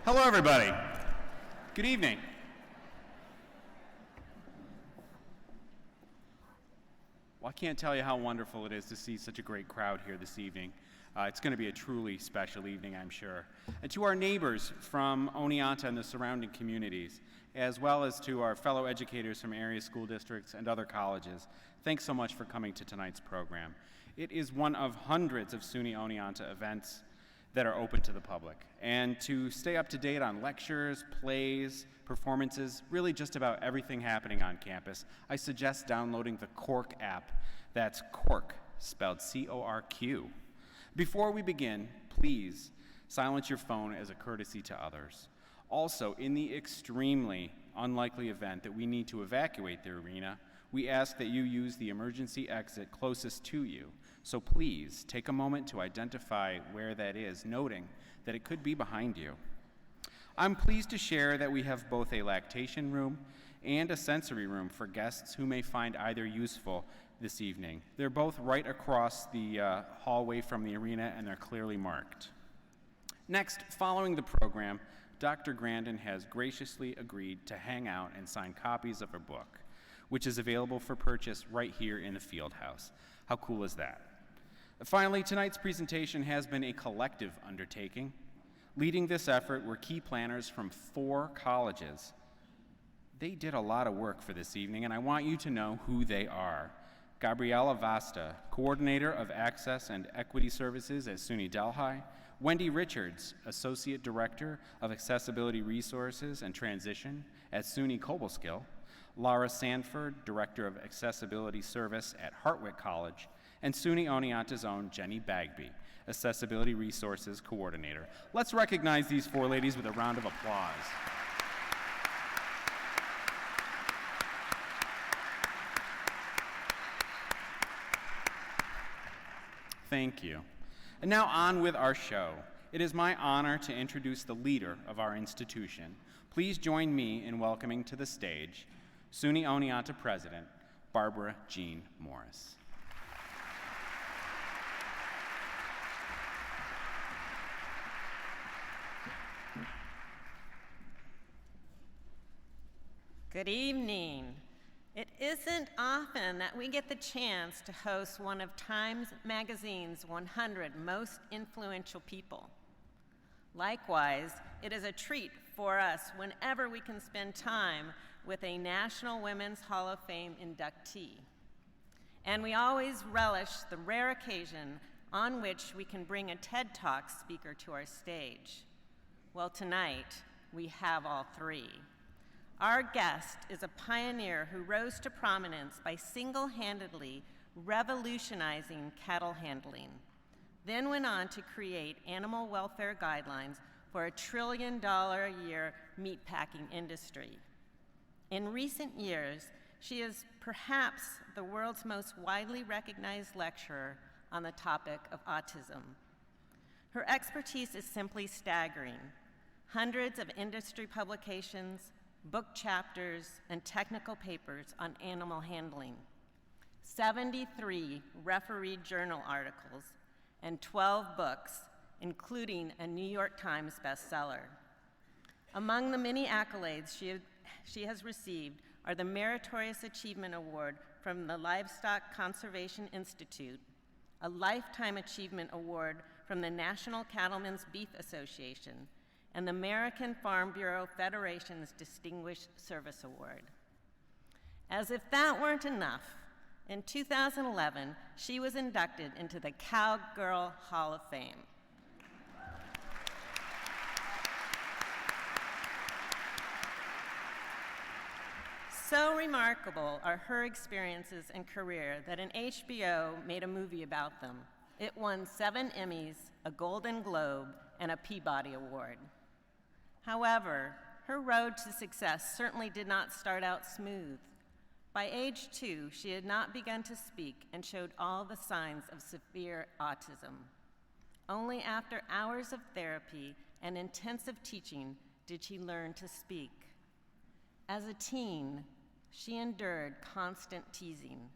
Hello, everybody. Good evening. Well, I can't tell you how wonderful it is to see such a great crowd here this evening. It's going to be a truly special evening, I'm sure. And to our neighbors from Oneonta and the surrounding communities, as well as to our fellow educators from area school districts and other colleges, thanks so much for coming to tonight's program. It is one of hundreds of SUNY Oneonta events that are open to the public. And to stay up to date on lectures, plays, performances, really just about everything happening on campus, I suggest downloading the Cork app. That's Cork, spelled C-O-R-Q. Before we begin, please silence your phone as a courtesy to others. Also, in the extremely unlikely event that we need to evacuate the arena, we ask that you use the emergency exit closest to you. So please take a moment to identify where that is, noting that it could be behind you. I'm pleased to share that we have both a lactation room and a sensory room for guests who may find either useful this evening. They're both right across the hallway from the arena, and they're clearly marked. Next, following the program, Dr. Grandin has graciously agreed to hang out and sign copies of her book, which is available for purchase right here in the field house. How cool is that? Finally, tonight's presentation has been a collective undertaking. Leading this effort were key planners from 4 colleges. They did a lot of work for this evening, and I want you to know who they are. Gabriela Vasta, Coordinator of Access and Equity Services at SUNY Delhi; Wendy Richards, Associate Director of Accessibility Resources and Transition at SUNY Cobleskill; Laura Sanford, Director of Accessibility Service at Hartwick College; and SUNY Oneonta's own Jenny Bagby, Accessibility Resources Coordinator. Let's recognize these 4 ladies with a round of applause. Thank you. And now on with our show. It is my honor to introduce the leader of our institution. Please join me in welcoming to the stage SUNY Oneonta President, Barbara Jean Morris. Good evening. It isn't often that we get the chance to host one of Time Magazine's 100 most influential people. Likewise, it is a treat for us whenever we can spend time with a National Women's Hall of Fame inductee. And we always relish the rare occasion on which we can bring a TED Talk speaker to our stage. Well, tonight, we have all 3. Our guest is a pioneer who rose to prominence by single-handedly revolutionizing cattle handling, then went on to create animal welfare guidelines for a $1 trillion a year meatpacking industry. In recent years, she is perhaps the world's most widely recognized lecturer on the topic of autism. Her expertise is simply staggering. Hundreds of industry publications, book chapters, and technical papers on animal handling, 73 refereed journal articles, and 12 books, including a New York Times bestseller. Among the many accolades she has received are the Meritorious Achievement Award from the Livestock Conservation Institute, a Lifetime Achievement Award from the National Cattlemen's Beef Association, and the American Farm Bureau Federation's Distinguished Service Award. As if that weren't enough, in 2011, she was inducted into the Cowgirl Hall of Fame. So remarkable are her experiences and career that an HBO made a movie about them. It won 7 Emmys, a Golden Globe, and a Peabody Award. However, her road to success certainly did not start out smooth. By age 2, she had not begun to speak and showed all the signs of severe autism. Only after hours of therapy and intensive teaching did she learn to speak. As a teen, she endured constant teasing,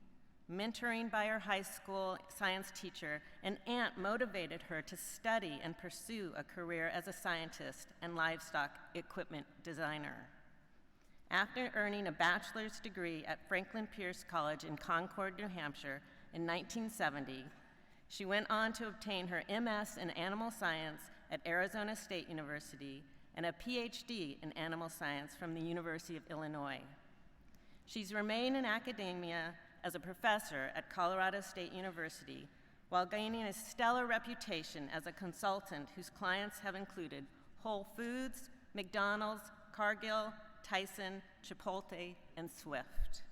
Mentoring by her high school science teacher, an aunt motivated her to study and pursue a career as a scientist and livestock equipment designer. After earning a bachelor's degree at Franklin Pierce College in Concord, New Hampshire in 1970, she went on to obtain her MS in animal science at Arizona State University and a PhD in animal science from the University of Illinois. She's remained in academia as a professor at Colorado State University while gaining a stellar reputation as a consultant whose clients have included Whole Foods, McDonald's, Cargill, Tyson, Chipotle, and Swift.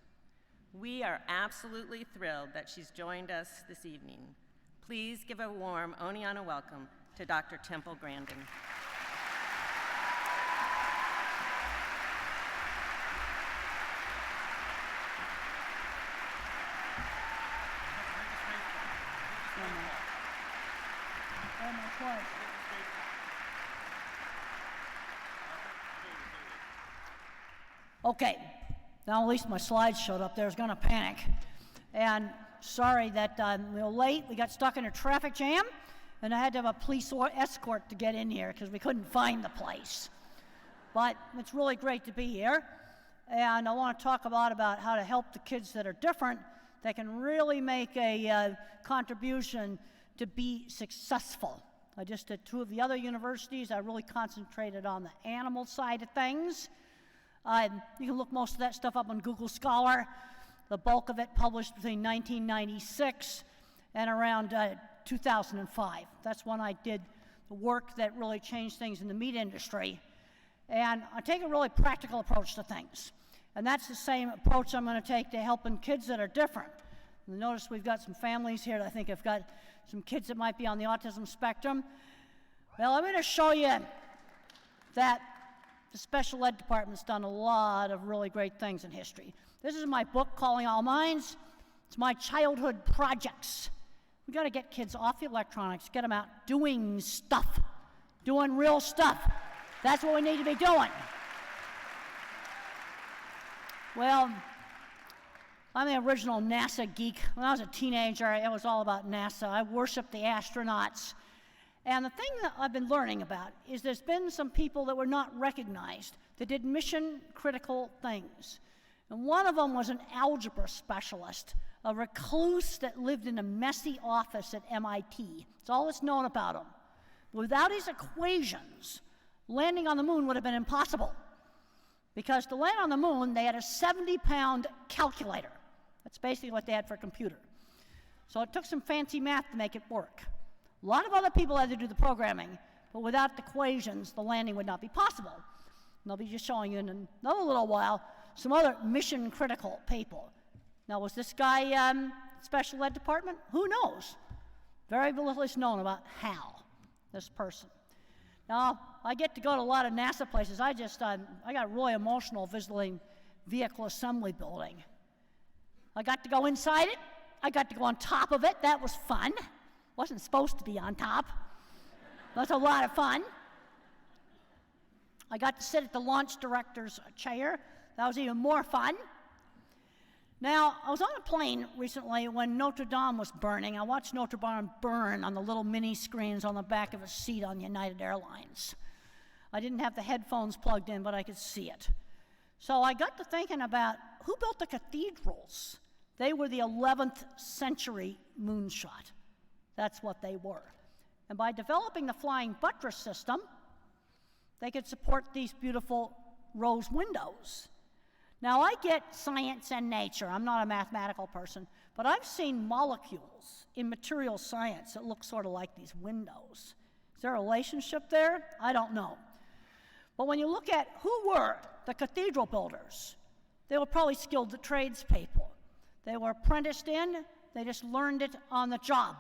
We are absolutely thrilled that she's joined us this evening. Please give a warm Oneana welcome to Dr. Temple Grandin. Okay, now at least my slides showed up there. I was going to panic. And sorry that we were late. We got stuck in a traffic jam, and I had to have a police escort to get in here because we couldn't find the place. But it's really great to be here. And I want to talk about how to help the kids that are different, that can really make a contribution to be successful. I just did 2 of the other universities. I really concentrated on the animal side of things. You can look most of that stuff up on Google Scholar. The bulk of it published between 1996 and around 2005. That's when I did the work that really changed things in the meat industry. And I take a really practical approach to things. And that's the same approach I'm going to take to helping kids that are different. You'll notice we've got some families here that I think have got some kids that might be on the autism spectrum. Well, I'm going to show you that the special ed department's done a lot of really great things in history. This is my book, Calling All Minds. It's my childhood projects. We got to get kids off the electronics, get them out doing stuff, doing real stuff. That's what we need to be doing. Well, I'm the original NASA geek. When I was a teenager, it was all about NASA. I worshiped the astronauts. And the thing that I've been learning about is there's been some people that were not recognized that did mission-critical things. And one of them was an algebra specialist, a recluse that lived in a messy office at MIT. That's all that's known about him. Without his equations, landing on the moon would have been impossible. Because to land on the moon, they had a 70-pound calculator. That's basically what they had for a computer. So it took some fancy math to make it work. A lot of other people had to do the programming, but without the equations, the landing would not be possible. And I'll be just showing you in another little while some other mission-critical people. Now, was this guy special ed department? Who knows? Very little is known about Hal, this person. Now, I get to go to a lot of NASA places. I got really emotional visiting Vehicle Assembly Building. I got to go inside it. I got to go on top of it. That was fun. Wasn't supposed to be on top. That's a lot of fun. I got to sit at the launch director's chair. That was even more fun. Now, I was on a plane recently when Notre Dame was burning. I watched Notre Dame burn on the little mini screens on the back of a seat on United Airlines. I didn't have the headphones plugged in, but I could see it. So I got to thinking about who built the cathedrals. They were the 11th century moonshot. That's what they were. And by developing the flying buttress system, they could support these beautiful rose windows. Now, I get science and nature. I'm not a mathematical person, but I've seen molecules in material science that look sort of like these windows. Is there a relationship there? I don't know. But when you look at who were the cathedral builders, they were probably skilled tradespeople. They were apprenticed in, they just learned it on the job.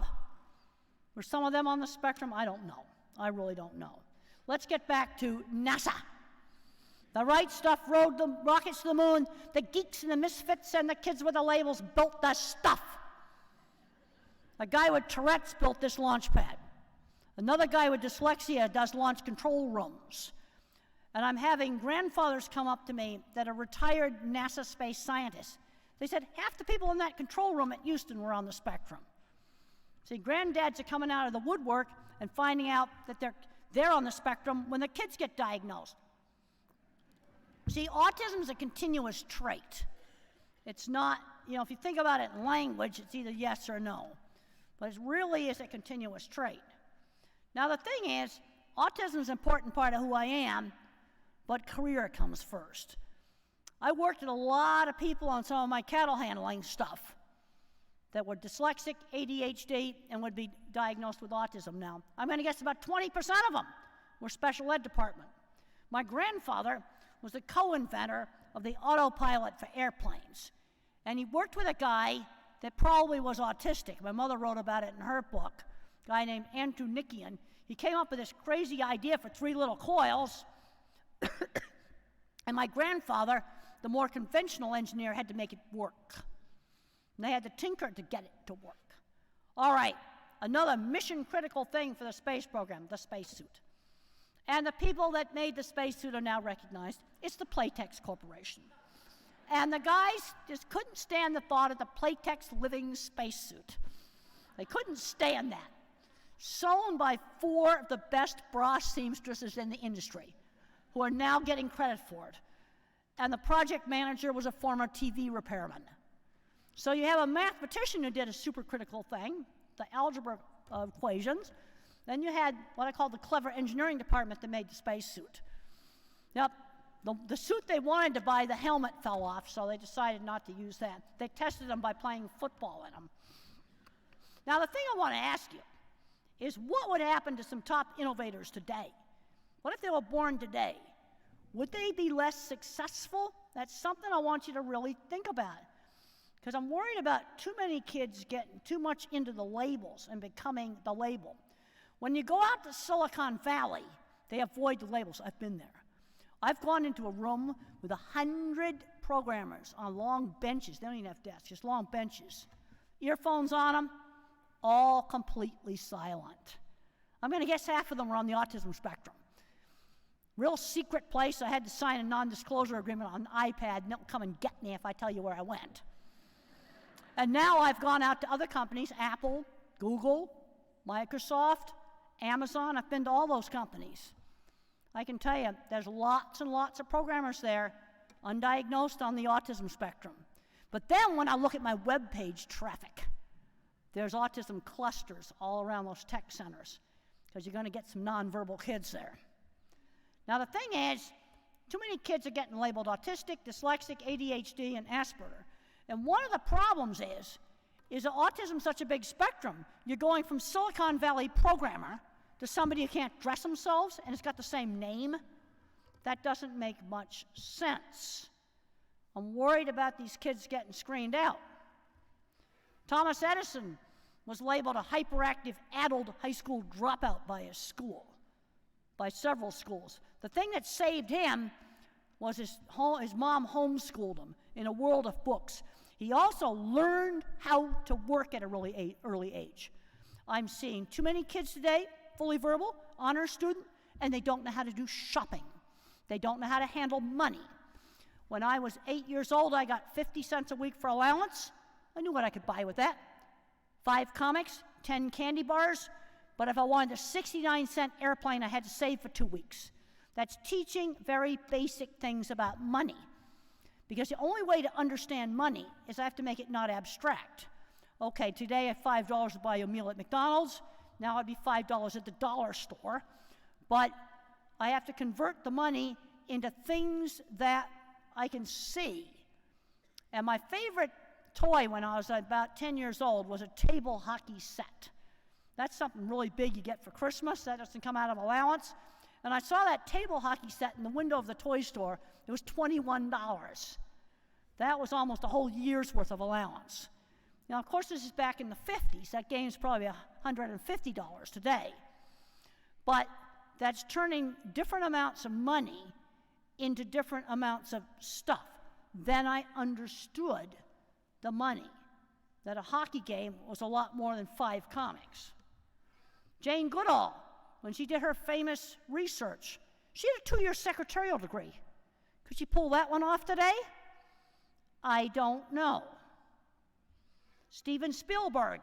Were some of them on the spectrum? I don't know. I really don't know. Let's get back to NASA. The right stuff rode the rockets to the moon. The geeks and the misfits and the kids with the labels built the stuff. A guy with Tourette's built this launch pad. Another guy with dyslexia does launch control rooms. And I'm having grandfathers come up to me that are retired NASA space scientists They said half the people in that control room at Houston were on the spectrum. See, granddads are coming out of the woodwork and finding out that they're on the spectrum when the kids get diagnosed. See, autism is a continuous trait. It's not, if you think about it in language, it's either yes or no. But it really is a continuous trait. Now, the thing is, autism is an important part of who I am, but career comes first. I worked with a lot of people on some of my cattle handling stuff that were dyslexic, ADHD, and would be diagnosed with autism now. I'm going to guess about 20% of them were special ed department. My grandfather was the co-inventor of the autopilot for airplanes. And he worked with a guy that probably was autistic. My mother wrote about it in her book, a guy named Andrew Nikian. He came up with this crazy idea for 3 little coils. And my grandfather, the more conventional engineer, had to make it work. And they had to tinker to get it to work. All right, another mission-critical thing for the space program, the spacesuit. And the people that made the spacesuit are now recognized. It's the Playtex Corporation. And the guys just couldn't stand the thought of the Playtex living spacesuit. They couldn't stand that. Sewn by 4 of the best bra seamstresses in the industry, who are now getting credit for it. And the project manager was a former TV repairman. So you have a mathematician who did a supercritical thing, the algebra equations. Then you had what I call the clever engineering department that made the spacesuit. Yep, the suit they wanted to buy, the helmet fell off, so they decided not to use that. They tested them by playing football in them. Now, the thing I want to ask you is, what would happen to some top innovators today? What if they were born today? Would they be less successful? That's something I want you to really think about. Because I'm worried about too many kids getting too much into the labels and becoming the label. When you go out to Silicon Valley, they avoid the labels. I've been there. I've gone into a room with 100 programmers on long benches. They don't even have desks, just long benches. Earphones on them, all completely silent. I'm going to guess half of them are on the autism spectrum. Real secret place. I had to sign a non-disclosure agreement on an iPad, and they'll come and get me if I tell you where I went. And now I've gone out to other companies, Apple, Google, Microsoft, Amazon. I've been to all those companies. I can tell you, there's lots and lots of programmers there, undiagnosed on the autism spectrum. But then when I look at my web page traffic, there's autism clusters all around those tech centers, because you're going to get some nonverbal kids there. Now, the thing is, too many kids are getting labeled autistic, dyslexic, ADHD, and Asperger. And one of the problems is that autism is such a big spectrum. You're going from Silicon Valley programmer to somebody who can't dress themselves and has got the same name. That doesn't make much sense. I'm worried about these kids getting screened out. Thomas Edison was labeled a hyperactive adult high school dropout by his school, by several schools. The thing that saved him was his mom homeschooled him in a world of books. He also learned how to work at a really early age. I'm seeing too many kids today, fully verbal, honor student, and they don't know how to do shopping. They don't know how to handle money. When I was 8 years old, I got 50 cents a week for allowance. I knew what I could buy with that. 5 comics, 10 candy bars, but if I wanted a 69-cent airplane, I had to save for 2 weeks. That's teaching very basic things about money. Because the only way to understand money is I have to make it not abstract. Okay, today I have $5 to buy a meal at McDonald's. Now it'd be $5 at the dollar store. But I have to convert the money into things that I can see. And my favorite toy when I was about 10 years old was a table hockey set. That's something really big you get for Christmas. That doesn't come out of allowance. And I saw that table hockey set in the window of the toy store. It was $21. That was almost a whole year's worth of allowance. Now, of course, this is back in the 50s. That game's probably $150 today. But that's turning different amounts of money into different amounts of stuff. Then I understood the money, that a hockey game was a lot more than 5 comics. Jane Goodall, when she did her famous research, she had a 2-year secretarial degree. Could she pull that one off today? I don't know. Steven Spielberg,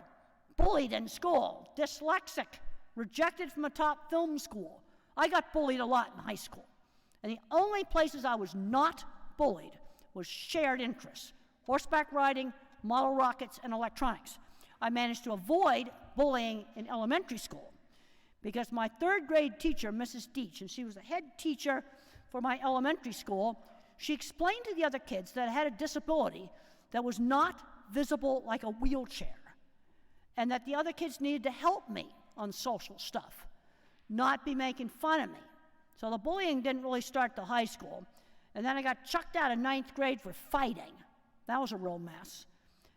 bullied in school, dyslexic, rejected from a top film school. I got bullied a lot in high school. And the only places I was not bullied was shared interests: horseback riding, model rockets, and electronics. I managed to avoid bullying in elementary school because my third grade teacher, Mrs. Deach, and she was the head teacher for my elementary school, she explained to the other kids that I had a disability that was not visible like a wheelchair, and that the other kids needed to help me on social stuff, not be making fun of me. So the bullying didn't really start till high school. And then I got chucked out of 9th grade for fighting. That was a real mess.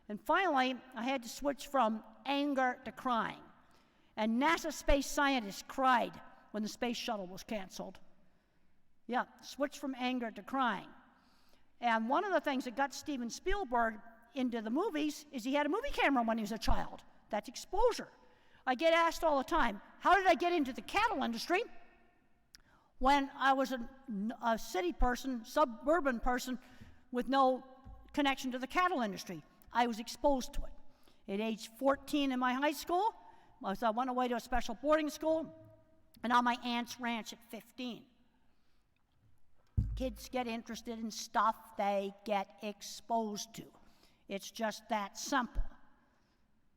And finally, I had to switch from anger to crying. And NASA space scientists cried when the space shuttle was canceled. Yeah, switched from anger to crying. And one of the things that got Steven Spielberg into the movies is he had a movie camera when he was a child. That's exposure. I get asked all the time, how did I get into the cattle industry when I was a city person, suburban person with no connection to the cattle industry? I was exposed to it. At age 14 in my high school, I went away to a special boarding school, and on my aunt's ranch at 15. Kids get interested in stuff they get exposed to. It's just that simple.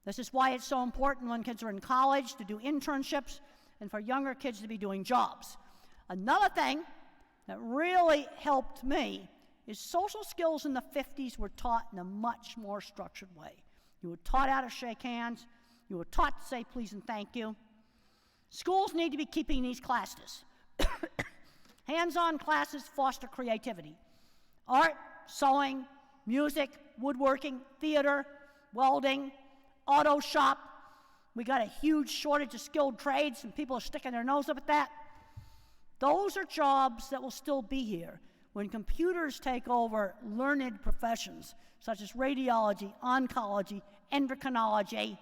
This is why it's so important when kids are in college to do internships and for younger kids to be doing jobs. Another thing that really helped me is social skills in the 50s were taught in a much more structured way. You were taught how to shake hands. You were taught to say please and thank you. Schools need to be keeping these classes. Hands-on classes foster creativity. Art, sewing, music, woodworking, theater, welding, auto shop. We got a huge shortage of skilled trades, and people are sticking their nose up at that. Those are jobs that will still be here when computers take over learned professions such as radiology, oncology, endocrinology,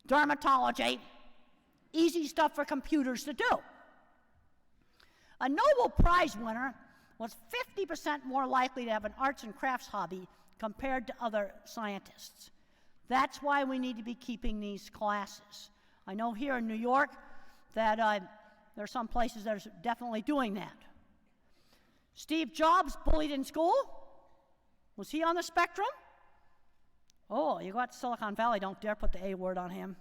dermatology. Easy stuff for computers to do. A Nobel Prize winner was 50% more likely to have an arts and crafts hobby compared to other scientists. That's why we need to be keeping these classes. I know here in New York that there are some places that are definitely doing that. Steve Jobs, bullied in school? Was he on the spectrum? Oh, you go out to Silicon Valley, don't dare put the A word on him.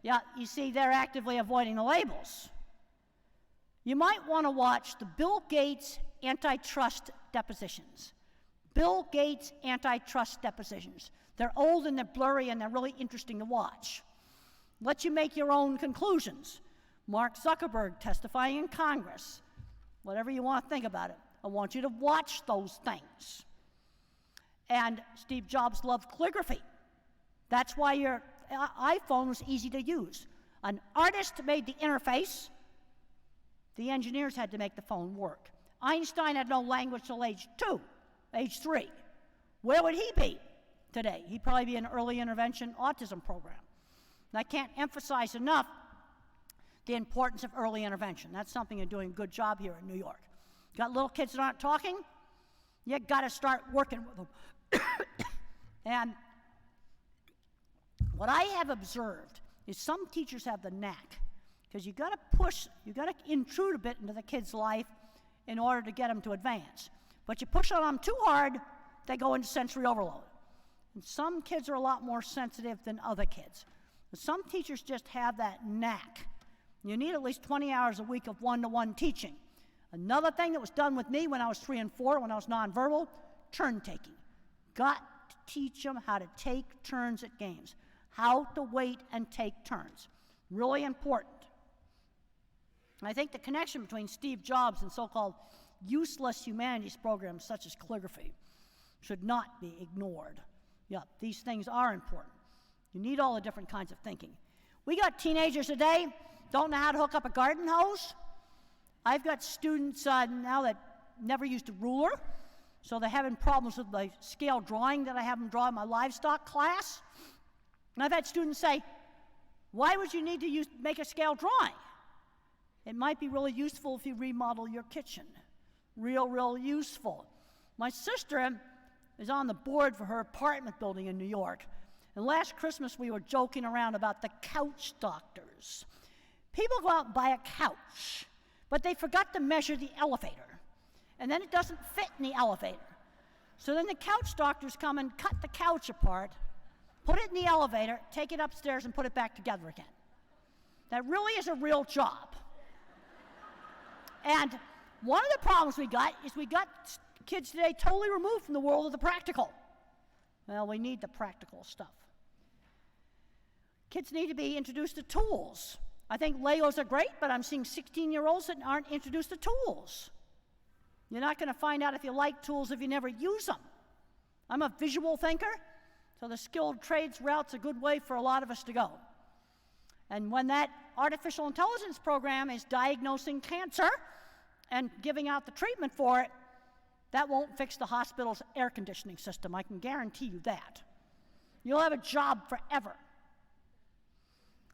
Yeah, you see, they're actively avoiding the labels. You might want to watch the Bill Gates antitrust depositions. Bill Gates antitrust depositions. They're old and they're blurry and they're really interesting to watch. Let you make your own conclusions. Mark Zuckerberg testifying in Congress. Whatever you want to think about it. I want you to watch those things. And Steve Jobs loved calligraphy. That's why your iPhone was easy to use. An artist made the interface. The engineers had to make the phone work. Einstein had no language till age 2, age 3. Where would he be today? He'd probably be in an early intervention autism program. And I can't emphasize enough the importance of early intervention. That's something you're doing a good job here in New York. Got little kids that aren't talking? You got to start working with them. And what I have observed is some teachers have the knack, because you got to push, you got to intrude a bit into the kid's life in order to get them to advance. But you push on them too hard, they go into sensory overload. And some kids are a lot more sensitive than other kids. But some teachers just have that knack. You need at least 20 hours a week of one-to-one teaching. Another thing that was done with me when I was 3 and 4, when I was nonverbal, turn taking. Got to teach them how to take turns at games, how to wait and take turns. Really important. And I think the connection between Steve Jobs and so-called useless humanities programs such as calligraphy should not be ignored. Yeah, these things are important. You need all the different kinds of thinking. We got teenagers today, don't know how to hook up a garden hose. I've got students now that never used a ruler, so they're having problems with the scale drawing that I have them draw in my livestock class. And I've had students say, why would you need to make a scale drawing? It might be really useful if you remodel your kitchen. Real useful. My sister is on the board for her apartment building in New York. And last Christmas, we were joking around about the couch doctors. People go out and buy a couch, but they forgot to measure the elevator, and then it doesn't fit in the elevator. So then the couch doctors come and cut the couch apart, put it in the elevator, take it upstairs, and put it back together again. That really is a real job. And one of the problems we got is we got kids today totally removed from the world of the practical. Well, we need the practical stuff. Kids need to be introduced to tools. I think Legos are great, but I'm seeing 16-year-olds that aren't introduced to tools. You're not going to find out if you like tools if you never use them. I'm a visual thinker, so the skilled trades route's a good way for a lot of us to go. And when that artificial intelligence program is diagnosing cancer and giving out the treatment for it, that won't fix the hospital's air conditioning system. I can guarantee you that. You'll have a job forever.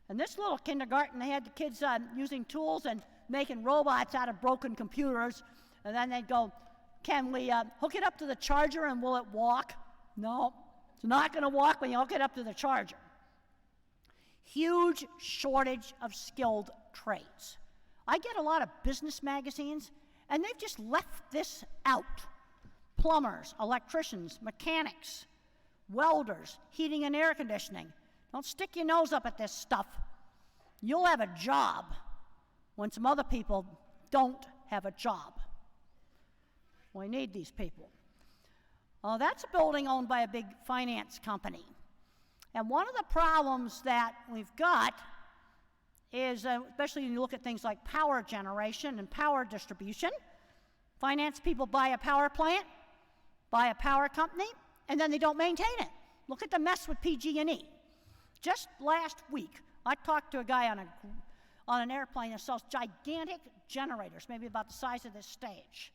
And this little kindergarten, they had the kids using tools and making robots out of broken computers. And then they'd go, can we hook it up to the charger and will it walk? No, it's not going to walk when you hook it up to the charger. Huge shortage of skilled trades. I get a lot of business magazines, and they've just left this out. Plumbers, electricians, mechanics, welders, heating and air conditioning. Don't stick your nose up at this stuff. You'll have a job when some other people don't have a job. We need these people. That's a building owned by a big finance company. And one of the problems that we've got is, especially when you look at things like power generation and power distribution, finance people buy a power plant, buy a power company, and then they don't maintain it. Look at the mess with PG&E. Just last week, I talked to a guy on an airplane that sells gigantic generators, maybe about the size of this stage.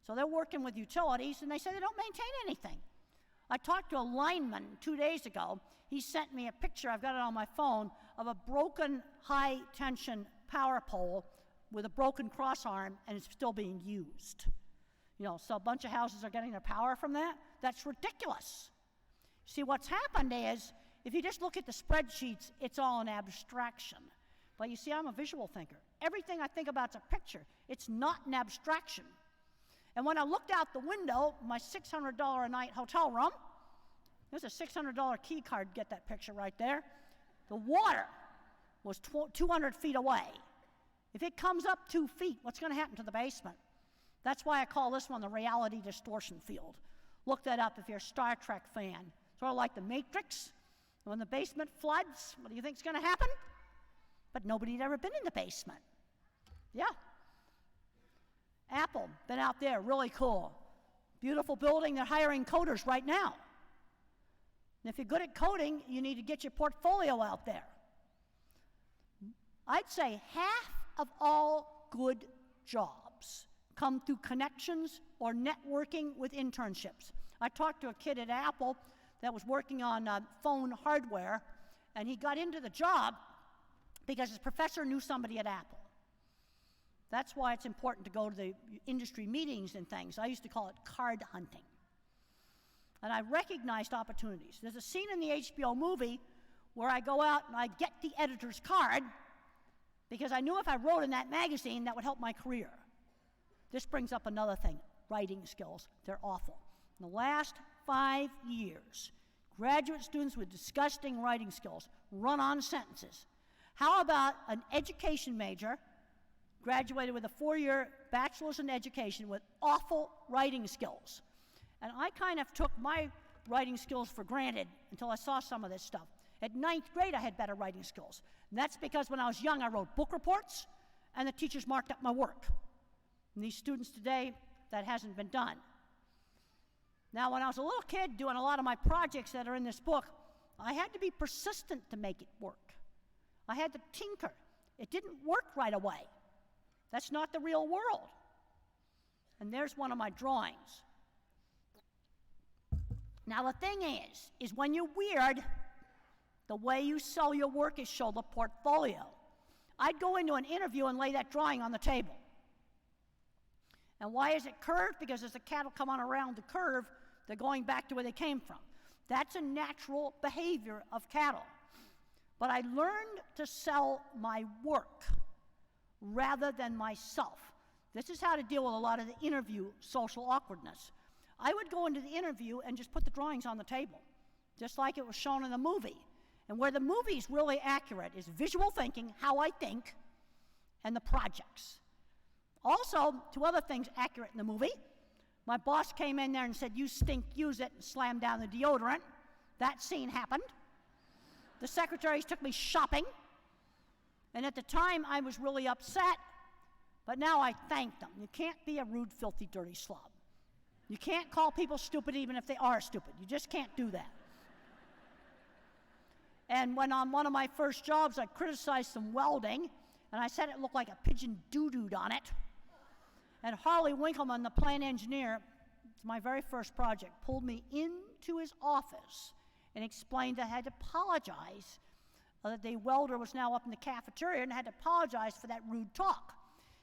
So they're working with utilities, and they say they don't maintain anything. I talked to a lineman 2 days ago. He sent me a picture, I've got it on my phone, of a broken high-tension power pole with a broken crossarm, and it's still being used. So a bunch of houses are getting their power from that. That's ridiculous. See, what's happened is, if you just look at the spreadsheets, it's all an abstraction. But you see, I'm a visual thinker. Everything I think about is a picture. It's not an abstraction. And when I looked out the window, my $600 a night hotel room, there's a $600 key card to get that picture right there. The water was 200 feet away. If it comes up 2 feet, what's going to happen to the basement? That's why I call this one the reality distortion field. Look that up if you're a Star Trek fan. Sort of like the Matrix. When the basement floods, what do you think is going to happen? But nobody had ever been in the basement. Yeah. Apple, been out there, really cool. Beautiful building, they're hiring coders right now. And if you're good at coding, you need to get your portfolio out there. I'd say half of all good jobs come through connections or networking with internships. I talked to a kid at Apple that was working on phone hardware, and he got into the job because his professor knew somebody at Apple. That's why it's important to go to the industry meetings and things. I used to call it card hunting. And I recognized opportunities. There's a scene in the HBO movie where I go out and I get the editor's card because I knew if I wrote in that magazine, that would help my career. This brings up another thing, writing skills. They're awful. In the last 5 years, graduate students with disgusting writing skills, run-on sentences. How about an education major, graduated with a 4-year bachelor's in education with awful writing skills? And I kind of took my writing skills for granted until I saw some of this stuff. At 9th grade, I had better writing skills. And that's because when I was young, I wrote book reports, and the teachers marked up my work. And these students today, that hasn't been done. Now, when I was a little kid doing a lot of my projects that are in this book, I had to be persistent to make it work. I had to tinker. It didn't work right away. That's not the real world. And there's one of my drawings. Now, the thing is when you're weird, the way you sell your work is show the portfolio. I'd go into an interview and lay that drawing on the table. And why is it curved? Because as the cattle come on around the curve, They're going back to where they came from. That's a natural behavior of cattle. But I learned to sell my work rather than myself. This is how to deal with a lot of the interview social awkwardness. I would go into the interview and just put the drawings on the table, just like it was shown in the movie. And where the movie's really accurate is visual thinking, how I think, and the projects. Also, two other things accurate in the movie. My boss came in there and said, "You stink, use it," and slammed down the deodorant. That scene happened. The secretaries took me shopping, and at the time I was really upset, but now I thank them. You can't be a rude, filthy, dirty slob. You can't call people stupid even if they are stupid. You just can't do that. And when on one of my first jobs, I criticized some welding, and I said it looked like a pigeon doo-dooed on it. And Harley Winkleman, the plant engineer, it's my very first project, pulled me into his office and explained that I had to apologize that the welder was now up in the cafeteria and had to apologize for that rude talk.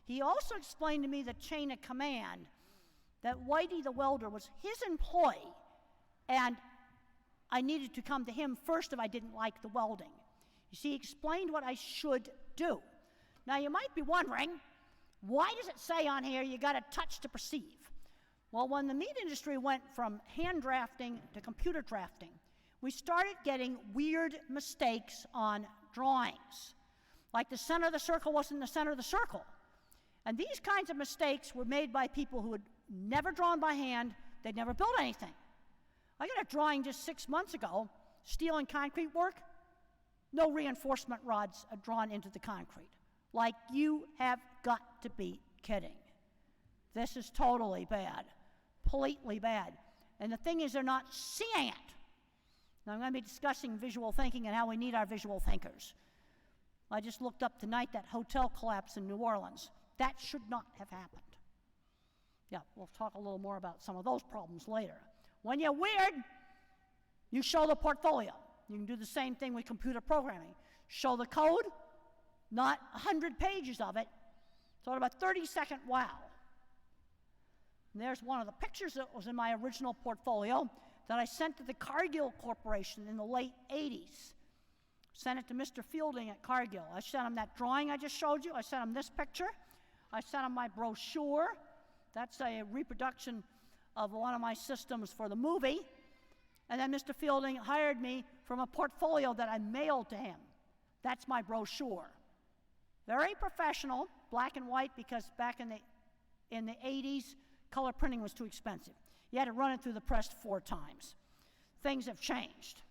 He also explained to me the chain of command, that Whitey the welder was his employee, and I needed to come to him first if I didn't like the welding. You see, he explained what I should do. Now, you might be wondering, why does it say on here you got to touch to perceive? Well, when the meat industry went from hand drafting to computer drafting, we started getting weird mistakes on drawings. Like the center of the circle wasn't the center of the circle. And these kinds of mistakes were made by people who had never drawn by hand, they'd never built anything. I got a drawing just 6 months ago, steel and concrete work, no reinforcement rods are drawn into the concrete. Like, you have got to be kidding. This is totally bad, completely bad. And the thing is, they're not seeing it. Now, I'm going to be discussing visual thinking and how we need our visual thinkers. I just looked up tonight that hotel collapse in New Orleans. That should not have happened. Yeah, we'll talk a little more about some of those problems later. When you're weird, you show the portfolio. You can do the same thing with computer programming. Show the code, not 100 pages of it, sort of a 30-second wow. And there's one of the pictures that was in my original portfolio that I sent to the Cargill Corporation in the late 80s. Sent it to Mr. Fielding at Cargill. I sent him that drawing I just showed you. I sent him this picture. I sent him my brochure. That's a reproduction of one of my systems for the movie. And then Mr. Fielding hired me from a portfolio that I mailed to him. That's my brochure. Very professional, black and white, because back in the 80s, color printing was too expensive. You had to run it through the press 4 times. Things have changed.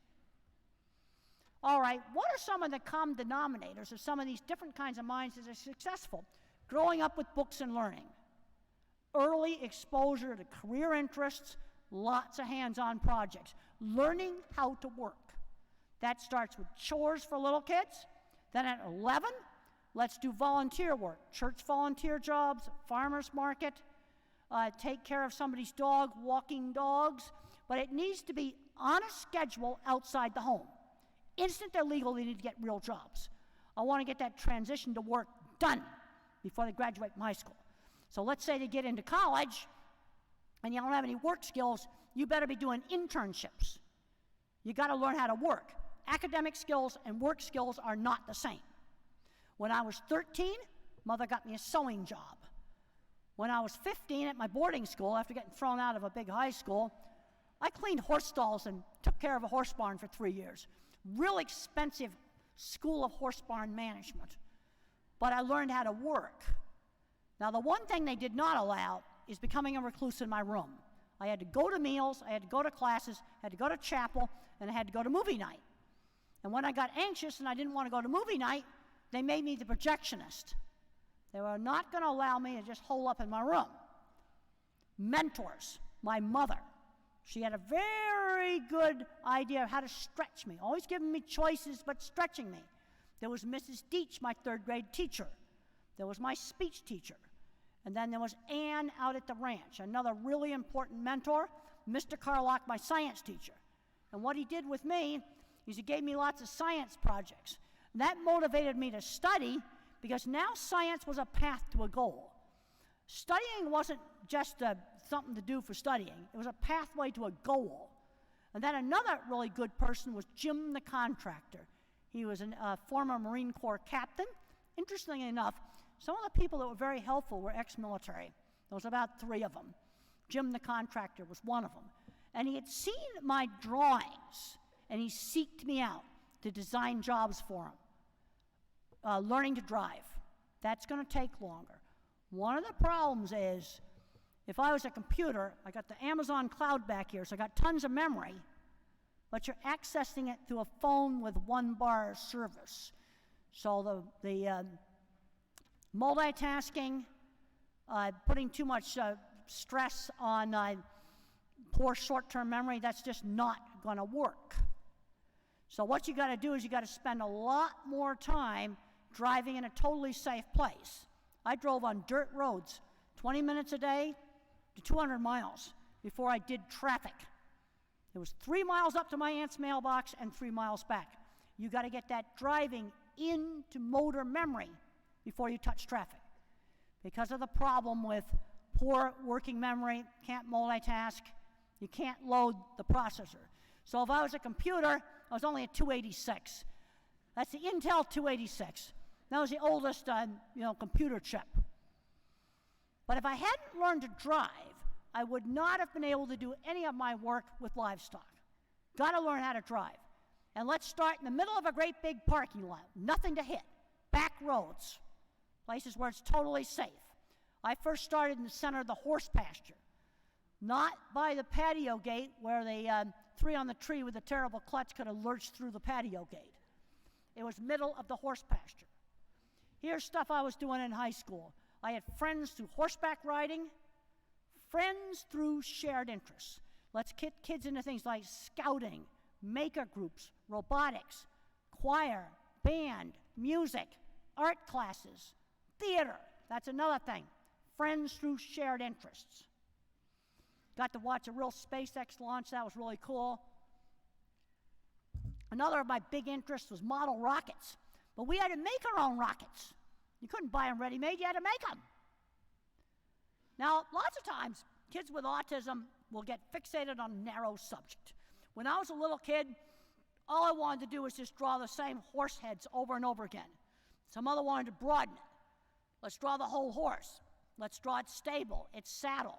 All right, what are some of the common denominators of some of these different kinds of minds that are successful? Growing up with books and learning. Early exposure to career interests, lots of hands-on projects. Learning how to work. That starts with chores for little kids. Then at 11, let's do volunteer work. Church volunteer jobs, farmer's market, take care of somebody's dog, walking dogs. But it needs to be on a schedule outside the home. Instant they're legal, they need to get real jobs. I want to get that transition to work done before they graduate from high school. So let's say they get into college and you don't have any work skills, you better be doing internships. You got to learn how to work. Academic skills and work skills are not the same. When I was 13, mother got me a sewing job. When I was 15 at my boarding school, after getting thrown out of a big high school, I cleaned horse stalls and took care of a horse barn for 3 years. Real expensive school of horse barn management. But I learned how to work. Now, the one thing they did not allow is becoming a recluse in my room. I had to go to meals, I had to go to classes, I had to go to chapel, and I had to go to movie night. And when I got anxious and I didn't want to go to movie night, they made me the projectionist. They were not going to allow me to just hole up in my room. Mentors, my mother. She had a very good idea of how to stretch me, always giving me choices, but stretching me. There was Mrs. Deach, my 3rd grade teacher. There was my speech teacher. And then there was Ann out at the ranch, another really important mentor, Mr. Carlock, my science teacher. And what he did with me is he gave me lots of science projects. And that motivated me to study because now science was a path to a goal. Studying wasn't just something to do for studying. It was a pathway to a goal. And then another really good person was Jim the contractor. He was a former Marine Corps captain. Interestingly enough, some of the people that were very helpful were ex-military. There was about 3 of them. Jim the contractor was one of them. And he had seen my drawings, and he seeked me out to design jobs for him. Learning to drive. That's going to take longer. One of the problems is, if I was a computer, I got the Amazon cloud back here, so I got tons of memory, but you're accessing it through a phone with 1 bar service. So the multitasking, putting too much stress on poor short-term memory, that's just not going to work. So what you got to do is you got to spend a lot more time driving in a totally safe place. I drove on dirt roads 20 minutes a day to 200 miles before I did traffic. It was 3 miles up to my aunt's mailbox and 3 miles back. You got to get that driving into motor memory before you touch traffic. Because of the problem with poor working memory, can't multitask, you can't load the processor. So if I was a computer, I was only a 286. That's the Intel 286. That was the oldest computer chip. But if I hadn't learned to drive, I would not have been able to do any of my work with livestock. Got to learn how to drive. And let's start in the middle of a great big parking lot. Nothing to hit. Back roads. Places where it's totally safe. I first started in the center of the horse pasture. Not by the patio gate where the 3 on the tree with a terrible clutch could have lurched through the patio gate. It was middle of the horse pasture. Here's stuff I was doing in high school. I had friends through horseback riding, friends through shared interests. Let's get kids into things like scouting, maker groups, robotics, choir, band, music, art classes, theater. That's another thing. Friends through shared interests. Got to watch a real SpaceX launch. That was really cool. Another of my big interests was model rockets. But we had to make our own rockets. You couldn't buy them ready-made. You had to make them. Now, lots of times, kids with autism will get fixated on a narrow subject. When I was a little kid, all I wanted to do was just draw the same horse heads over and over again. Some other wanted to broaden it. Let's draw the whole horse. Let's draw its stable, its saddle.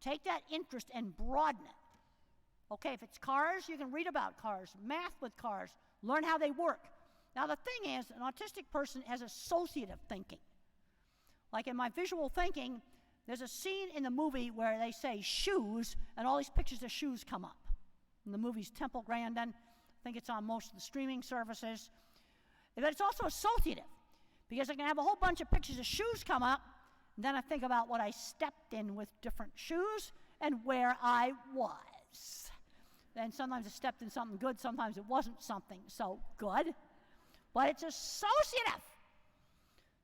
Take that interest and broaden it. Okay, if it's cars, you can read about cars, math with cars, learn how they work. Now, the thing is, an autistic person has associative thinking. Like in my visual thinking, there's a scene in the movie where they say shoes, and all these pictures of shoes come up. And the movie's Temple Grandin. I think it's on most of the streaming services. But it's also associative, because I can have a whole bunch of pictures of shoes come up, and then I think about what I stepped in with different shoes and where I was. And sometimes I stepped in something good, sometimes it wasn't something so good. But it's associative.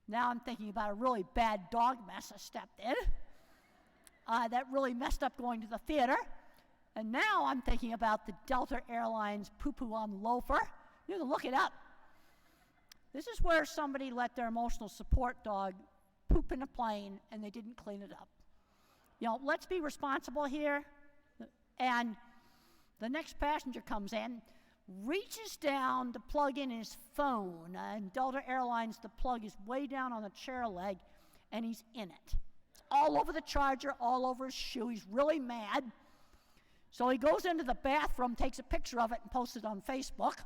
Now I'm thinking about a really bad dog mess I stepped in that really messed up going to the theater. And now I'm thinking about the Delta Airlines poo-poo on the loafer. You can look it up. This is where somebody let their emotional support dog poop in a plane and they didn't clean it up. You know, let's be responsible here. And the next passenger comes in, reaches down to plug in his phone, and Delta Airlines, the plug is way down on the chair leg, and he's in it. It's all over the charger, all over his shoe. He's really mad. So he goes into the bathroom, takes a picture of it, and posts it on Facebook.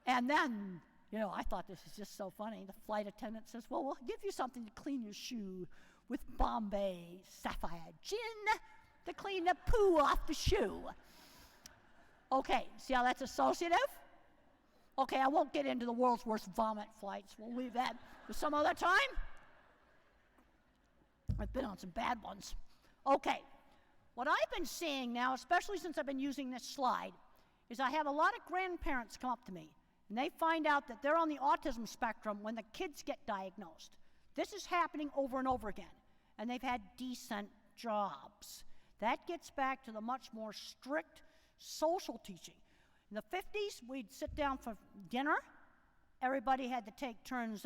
And then, I thought this is just so funny. The flight attendant says, well, we'll give you something to clean your shoe with Bombay Sapphire Gin to clean the poo off the shoe. Okay, see how that's associative? Okay, I won't get into the world's worst vomit flights. We'll leave that for some other time. I've been on some bad ones. Okay, what I've been seeing now, especially since I've been using this slide, is I have a lot of grandparents come up to me, and they find out that they're on the autism spectrum when the kids get diagnosed. This is happening over and over again, and they've had decent jobs. That gets back to the much more strict social teaching. In the 50s, we'd sit down for dinner. Everybody had to take turns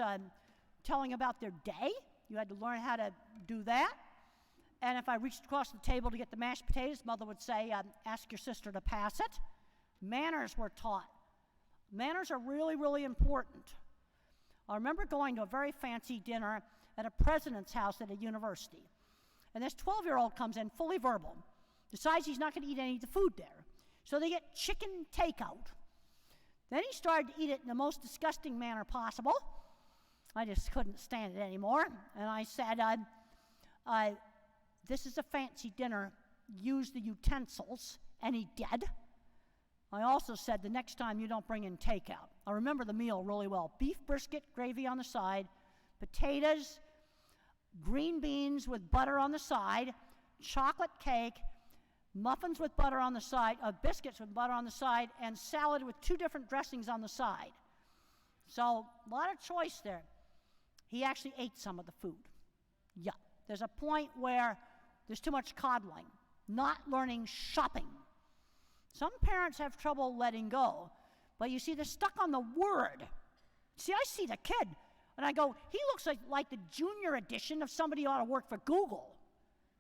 telling about their day. You had to learn how to do that. And if I reached across the table to get the mashed potatoes, Mother would say, ask your sister to pass it. Manners were taught. Manners are really, really important. I remember going to a very fancy dinner at a president's house at a university. And this 12-year-old comes in fully verbal, decides he's not going to eat any of the food there. So they get chicken takeout. Then he started to eat it in the most disgusting manner possible. I just couldn't stand it anymore. And I said, this is a fancy dinner. Use the utensils. And he did. I also said, the next time you don't bring in takeout. I remember the meal really well. Beef brisket, gravy on the side, potatoes, green beans with butter on the side, chocolate cake, muffins with butter on the side, biscuits with butter on the side, and salad with 2 different dressings on the side. So, a lot of choice there. He actually ate some of the food. Yeah. There's a point where there's too much coddling, not learning shopping. Some parents have trouble letting go, but you see, they're stuck on the word. See, I see the kid, and I go, he looks like the junior edition of somebody who ought to work for Google.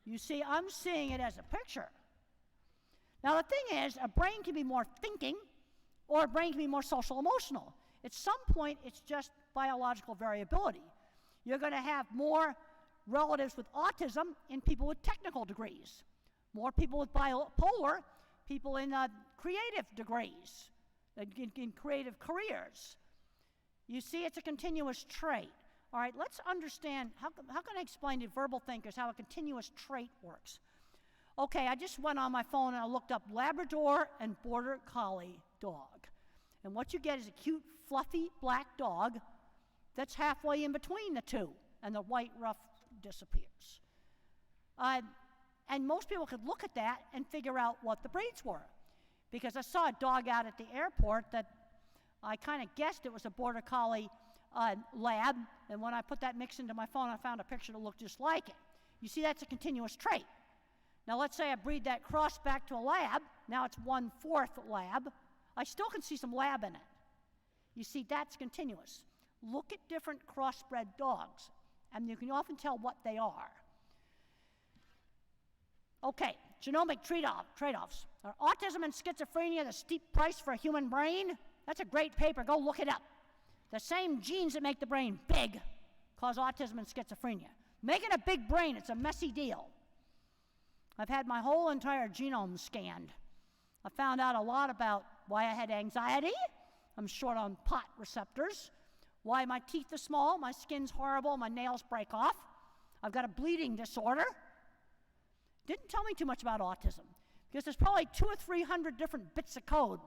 You see, I'm seeing it as a picture. Now, the thing is, a brain can be more thinking, or a brain can be more social emotional. At some point, it's just biological variability. You're going to have more relatives with autism in people with technical degrees, more people with bipolar, people in creative degrees, in creative careers. You see, it's a continuous trait. All right, let's understand, how can I explain to verbal thinkers how a continuous trait works? Okay, I just went on my phone and I looked up Labrador and Border Collie dog. And what you get is a cute, fluffy black dog that's halfway in between the two, and the white ruff disappears. And most people could look at that and figure out what the breeds were. Because I saw a dog out at the airport that I kind of guessed it was a Border Collie lab, and when I put that mix into my phone, I found a picture that looked just like it. You see, that's a continuous trait. Now, let's say I breed that cross back to a lab. Now it's 1/4 lab. I still can see some lab in it. You see, that's continuous. Look at different crossbred dogs, and you can often tell what they are. Okay, genomic trade-offs. Are autism and schizophrenia the steep price for a human brain? That's a great paper. Go look it up. The same genes that make the brain big cause autism and schizophrenia. Making a big brain, it's a messy deal. I've had my whole entire genome scanned. I found out a lot about why I had anxiety. I'm short on pot receptors. Why my teeth are small, my skin's horrible, my nails break off. I've got a bleeding disorder. Didn't tell me too much about autism, because there's probably 200 or 300 different bits of code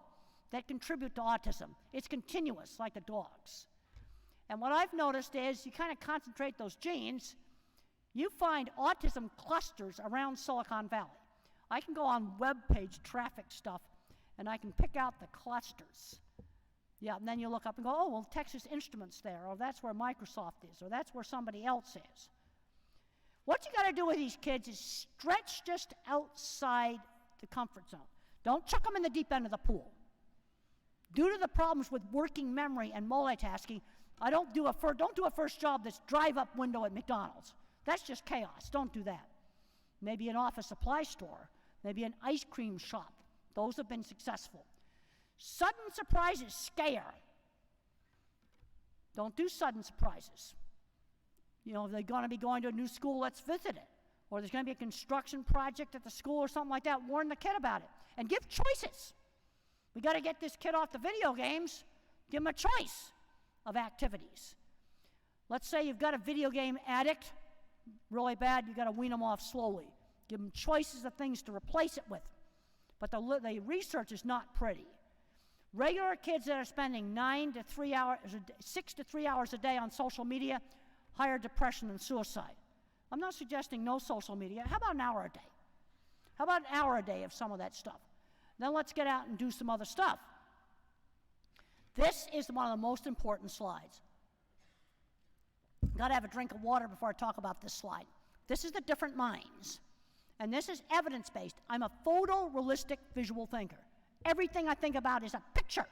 that contribute to autism. It's continuous, like the dogs. And what I've noticed is you kind of concentrate those genes, you find autism clusters around Silicon Valley. I can go on web page traffic stuff, and I can pick out the clusters. Yeah, and then you look up and go, oh, well, Texas Instruments there, or that's where Microsoft is, or that's where somebody else is. What you got to do with these kids is stretch just outside the comfort zone. Don't chuck them in the deep end of the pool. Due to the problems with working memory and multitasking, don't do a first job that's drive-up window at McDonald's. That's just chaos. Don't do that. Maybe an office supply store, maybe an ice cream shop. Those have been successful. Sudden surprises scare. Don't do sudden surprises. You know, if they're going to be going to a new school, let's visit it. Or there's going to be a construction project at the school or something like that, warn the kid about it. And give choices. We got to get this kid off the video games. Give him a choice of activities. Let's say you've got a video game addict, really bad, you got to wean them off slowly. Give them choices of things to replace it with. But the research is not pretty. Regular kids that are spending 6 to 3 hours a day on social media, higher depression and suicide. I'm not suggesting no social media. How about an hour a day? How about an hour a day of some of that stuff? Then let's get out and do some other stuff. This is one of the most important slides. Got to have a drink of water before I talk about this slide. This is the different minds. And this is evidence-based. I'm a photorealistic visual thinker. Everything I think about is a picture.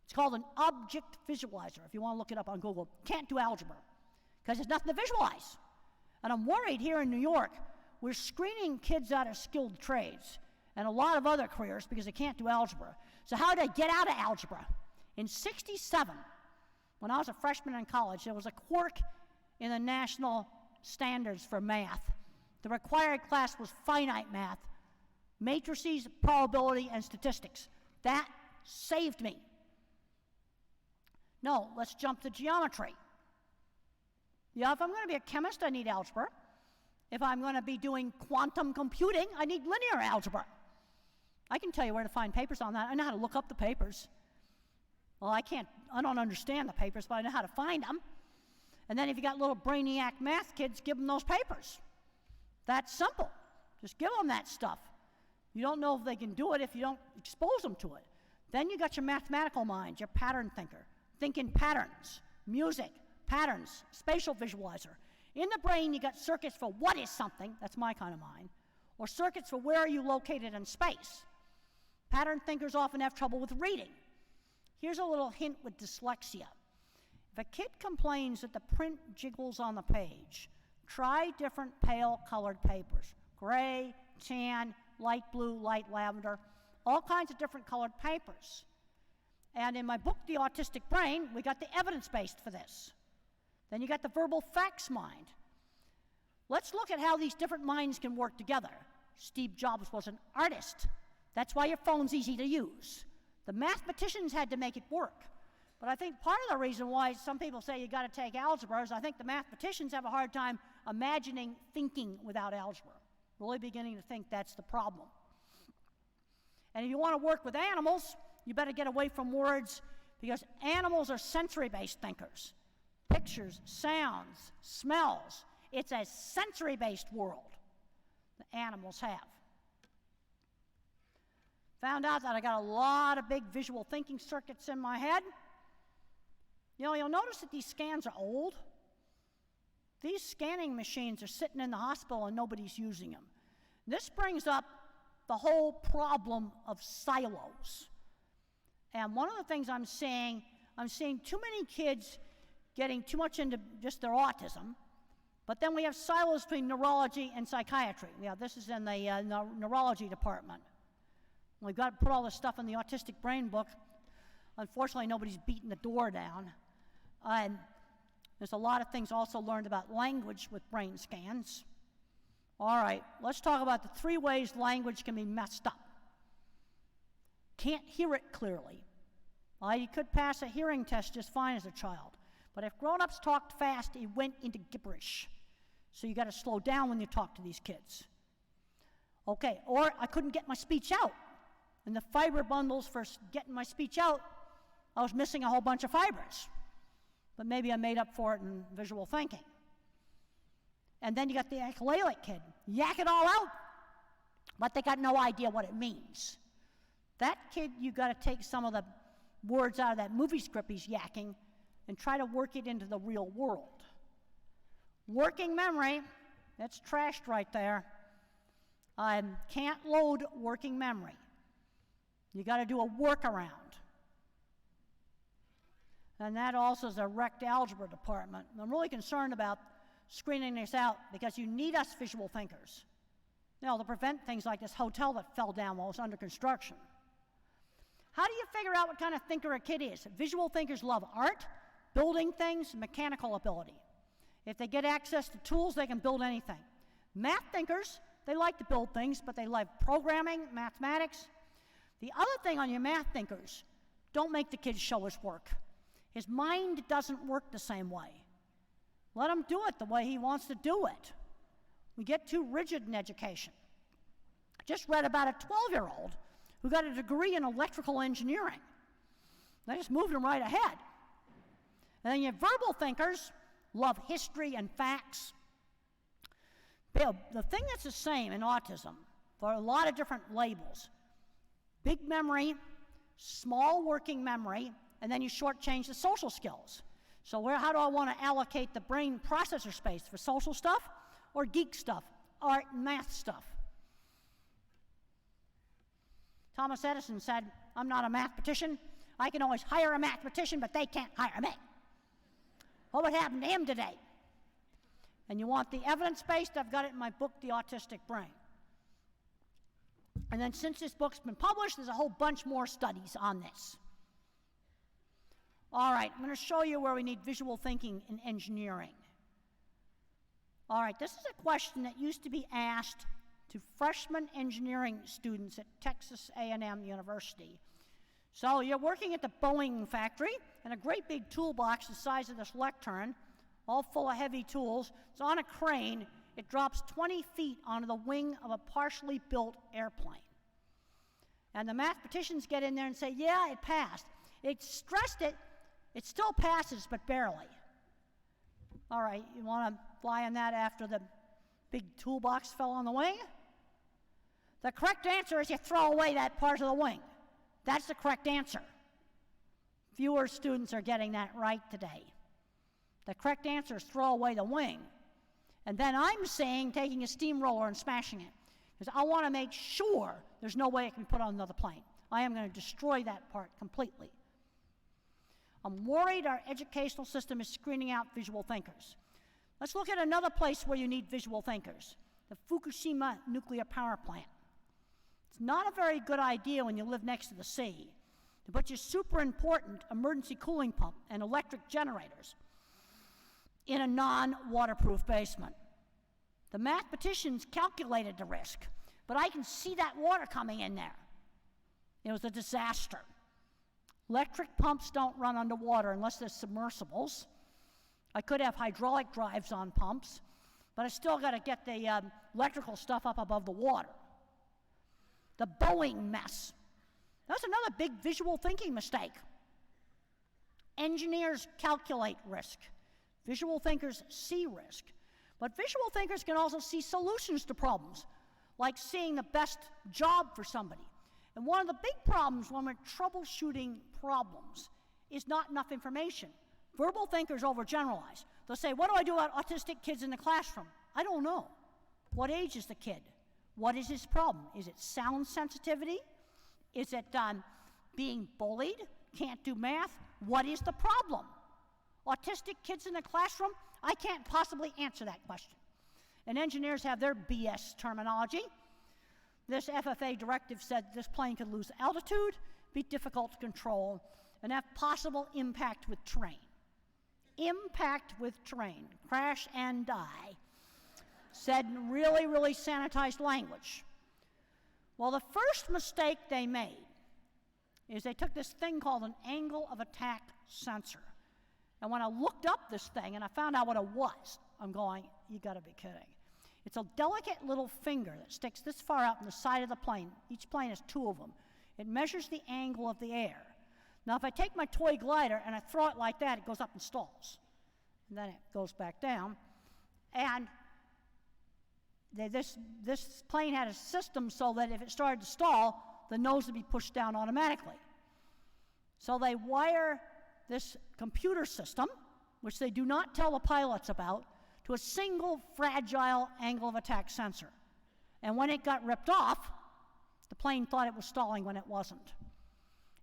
It's called an object visualizer, if you want to look it up on Google. Can't do algebra, because there's nothing to visualize. And I'm worried here in New York, we're screening kids out of skilled trades and a lot of other careers because they can't do algebra. So how did I get out of algebra? In '67, when I was a freshman in college, there was a quirk in the national standards for math. The required class was finite math, matrices, probability, and statistics. That saved me. No, let's jump to geometry. Yeah, if I'm going to be a chemist, I need algebra. If I'm going to be doing quantum computing, I need linear algebra. I can tell you where to find papers on that. I know how to look up the papers. Well, I don't understand the papers, but I know how to find them. And then if you got little brainiac math kids, give them those papers. That's simple. Just give them that stuff. You don't know if they can do it if you don't expose them to it. Then you got your mathematical mind, your pattern thinker, thinking patterns, music, patterns, spatial visualizer. In the brain, you got circuits for what is something, that's my kind of mind, or circuits for where are you located in space. Pattern thinkers often have trouble with reading. Here's a little hint with dyslexia. If a kid complains that the print jiggles on the page, try different pale colored papers. Gray, tan, light blue, light lavender, all kinds of different colored papers. And in my book, The Autistic Brain, we got the evidence-based for this. Then you got the verbal facts mind. Let's look at how these different minds can work together. Steve Jobs was an artist. That's why your phone's easy to use. The mathematicians had to make it work. But I think part of the reason why some people say you got to take algebra is I think the mathematicians have a hard time imagining thinking without algebra. Really beginning to think that's the problem. And if you want to work with animals, you better get away from words because animals are sensory-based thinkers. Pictures, sounds, smells. It's a sensory-based world the animals have. Found out that I got a lot of big visual thinking circuits in my head. You know, you'll notice that these scans are old. These scanning machines are sitting in the hospital and nobody's using them. This brings up the whole problem of silos. And one of the things I'm seeing too many kids getting too much into just their autism, but then we have silos between neurology and psychiatry. Yeah, this is in the neurology department. We've got to put all this stuff in the autistic brain book. Unfortunately, nobody's beaten the door down. And there's a lot of things also learned about language with brain scans. All right, let's talk about the 3 ways language can be messed up. Can't hear it clearly. Well, you could pass a hearing test just fine as a child. But if grown-ups talked fast, it went into gibberish. So you got to slow down when you talk to these kids. Okay, or I couldn't get my speech out. In the fiber bundles for getting my speech out, I was missing a whole bunch of fibers. But maybe I made up for it in visual thinking. And then you got the echolalic kid. Yak it all out, but they got no idea what it means. That kid, you got to take some of the words out of that movie script he's yakking and try to work it into the real world. Working memory, that's trashed right there. Can't load working memory. You got to do a workaround. And that also is a wrecked algebra department. I'm really concerned about screening this out because you need us visual thinkers. You know, to prevent things like this hotel that fell down while it was under construction. How do you figure out what kind of thinker a kid is? Visual thinkers love art, building things, mechanical ability. If they get access to tools, they can build anything. Math thinkers, they like to build things, but they like programming, mathematics. The other thing on your math thinkers, don't make the kid show his work. His mind doesn't work the same way. Let him do it the way he wants to do it. We get too rigid in education. I just read about a 12-year-old who got a degree in electrical engineering. They just moved him right ahead. And then your verbal thinkers love history and facts. The thing that's the same in autism, for a lot of different labels, big memory, small working memory, and then you shortchange the social skills. So how do I want to allocate the brain processor space for social stuff or geek stuff, art and math stuff? Thomas Edison said, I'm not a mathematician. I can always hire a mathematician, but they can't hire me. What would happen to him today? And you want the evidence-based, I've got it in my book, The Autistic Brain. And then since this book's been published, there's a whole bunch more studies on this. All right, I'm going to show you where we need visual thinking in engineering. All right, this is a question that used to be asked to freshman engineering students at Texas A&M University. So you're working at the Boeing factory, and a great big toolbox the size of this lectern, all full of heavy tools. It's on a crane. It drops 20 feet onto the wing of a partially built airplane. And the mathematicians get in there and say, yeah, it passed. It stressed it. It still passes, but barely. All right, you want to fly on that after the big toolbox fell on the wing? The correct answer is you throw away that part of the wing. That's the correct answer. Fewer students are getting that right today. The correct answer is throw away the wing. And then I'm saying taking a steamroller and smashing it, because I want to make sure there's no way it can be put on another plane. I am going to destroy that part completely. I'm worried our educational system is screening out visual thinkers. Let's look at another place where you need visual thinkers, the Fukushima nuclear power plant. It's not a very good idea when you live next to the sea to put your super important emergency cooling pump and electric generators in a non-waterproof basement. The mathematicians calculated the risk, but I can see that water coming in there. It was a disaster. Electric pumps don't run underwater unless there's submersibles. I could have hydraulic drives on pumps, but I still got to get the electrical stuff up above the water. The Boeing mess. That's another big visual thinking mistake. Engineers calculate risk. Visual thinkers see risk. But visual thinkers can also see solutions to problems, like seeing the best job for somebody. And one of the big problems when we're troubleshooting problems is not enough information. Verbal thinkers overgeneralize. They'll say, what do I do about autistic kids in the classroom? I don't know. What age is the kid? What is his problem? Is it sound sensitivity? Is it being bullied? Can't do math? What is the problem? Autistic kids in the classroom? I can't possibly answer that question. And engineers have their BS terminology. This FFA directive said this plane could lose altitude, be difficult to control, and have possible impact with terrain. Impact with terrain, crash and die, said in really, really sanitized language. Well, the first mistake they made is they took this thing called an angle of attack sensor. And when I looked up this thing and I found out what it was, I'm going, you gotta be kidding. It's a delicate little finger that sticks this far out on the side of the plane. Each plane has two of them. It measures the angle of the air. Now, if I take my toy glider and I throw it like that, it goes up and stalls. And then it goes back down. And this plane had a system so that if it started to stall, the nose would be pushed down automatically. So they wire this computer system, which they do not tell the pilots about, to a single fragile angle of attack sensor. And when it got ripped off, the plane thought it was stalling when it wasn't.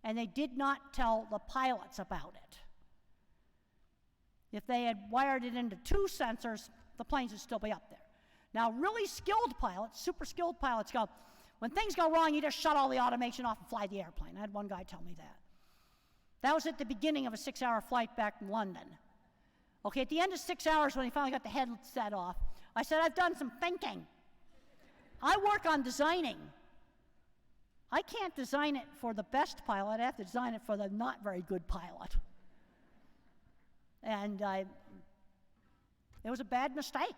And they did not tell the pilots about it. If they had wired it into two sensors, the planes would still be up there. Now, really skilled pilots, super skilled pilots go, when things go wrong, you just shut all the automation off and fly the airplane. I had one guy tell me that. That was at the beginning of a 6-hour flight back from London. Okay, at the end of 6 hours, when he finally got the headset off, I said, I've done some thinking. I work on designing. I can't design it for the best pilot. I have to design it for the not very good pilot. And it was a bad mistake.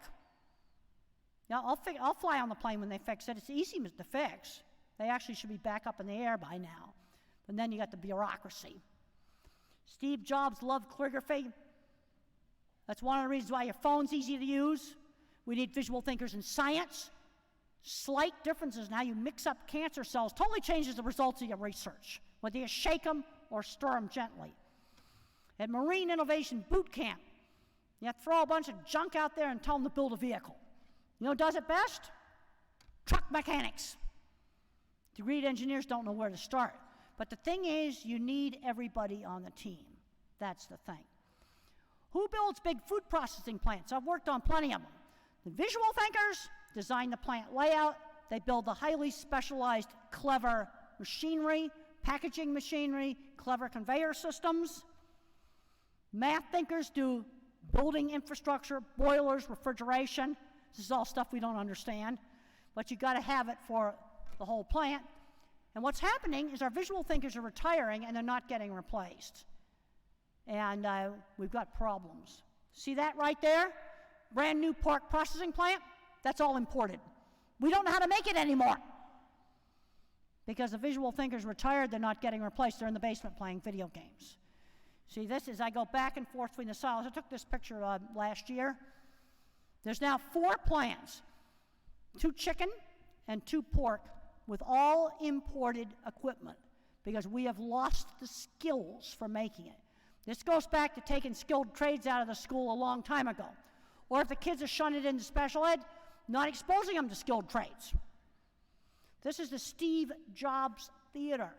Now, I'll fly on the plane when they fix it. It's easy to fix. They actually should be back up in the air by now. But then you got the bureaucracy. Steve Jobs loved calligraphy. That's one of the reasons why your phone's easy to use. We need visual thinkers in science. Slight differences in how you mix up cancer cells totally changes the results of your research, whether you shake them or stir them gently. At Marine Innovation Boot Camp, you have to throw a bunch of junk out there and tell them to build a vehicle. You know who does it best? Truck mechanics. Degreed engineers don't know where to start. But the thing is, you need everybody on the team. That's the thing. Who builds big food processing plants? I've worked on plenty of them. The visual thinkers design the plant layout. They build the highly specialized, clever machinery, packaging machinery, clever conveyor systems. Math thinkers do building infrastructure, boilers, refrigeration. This is all stuff we don't understand, but you got to have it for the whole plant. And what's happening is our visual thinkers are retiring and they're not getting replaced. And we've got problems. See that right there? Brand new pork processing plant? That's all imported. We don't know how to make it anymore. Because the visual thinkers retired, they're not getting replaced. They're in the basement playing video games. See, this is, I go back and forth between the silos. I took this picture last year. There's now 4 plants, 2 chicken and 2 pork, with all imported equipment because we have lost the skills for making it. This goes back to taking skilled trades out of the school a long time ago. Or if the kids are shunted into special ed, not exposing them to skilled trades. This is the Steve Jobs Theater.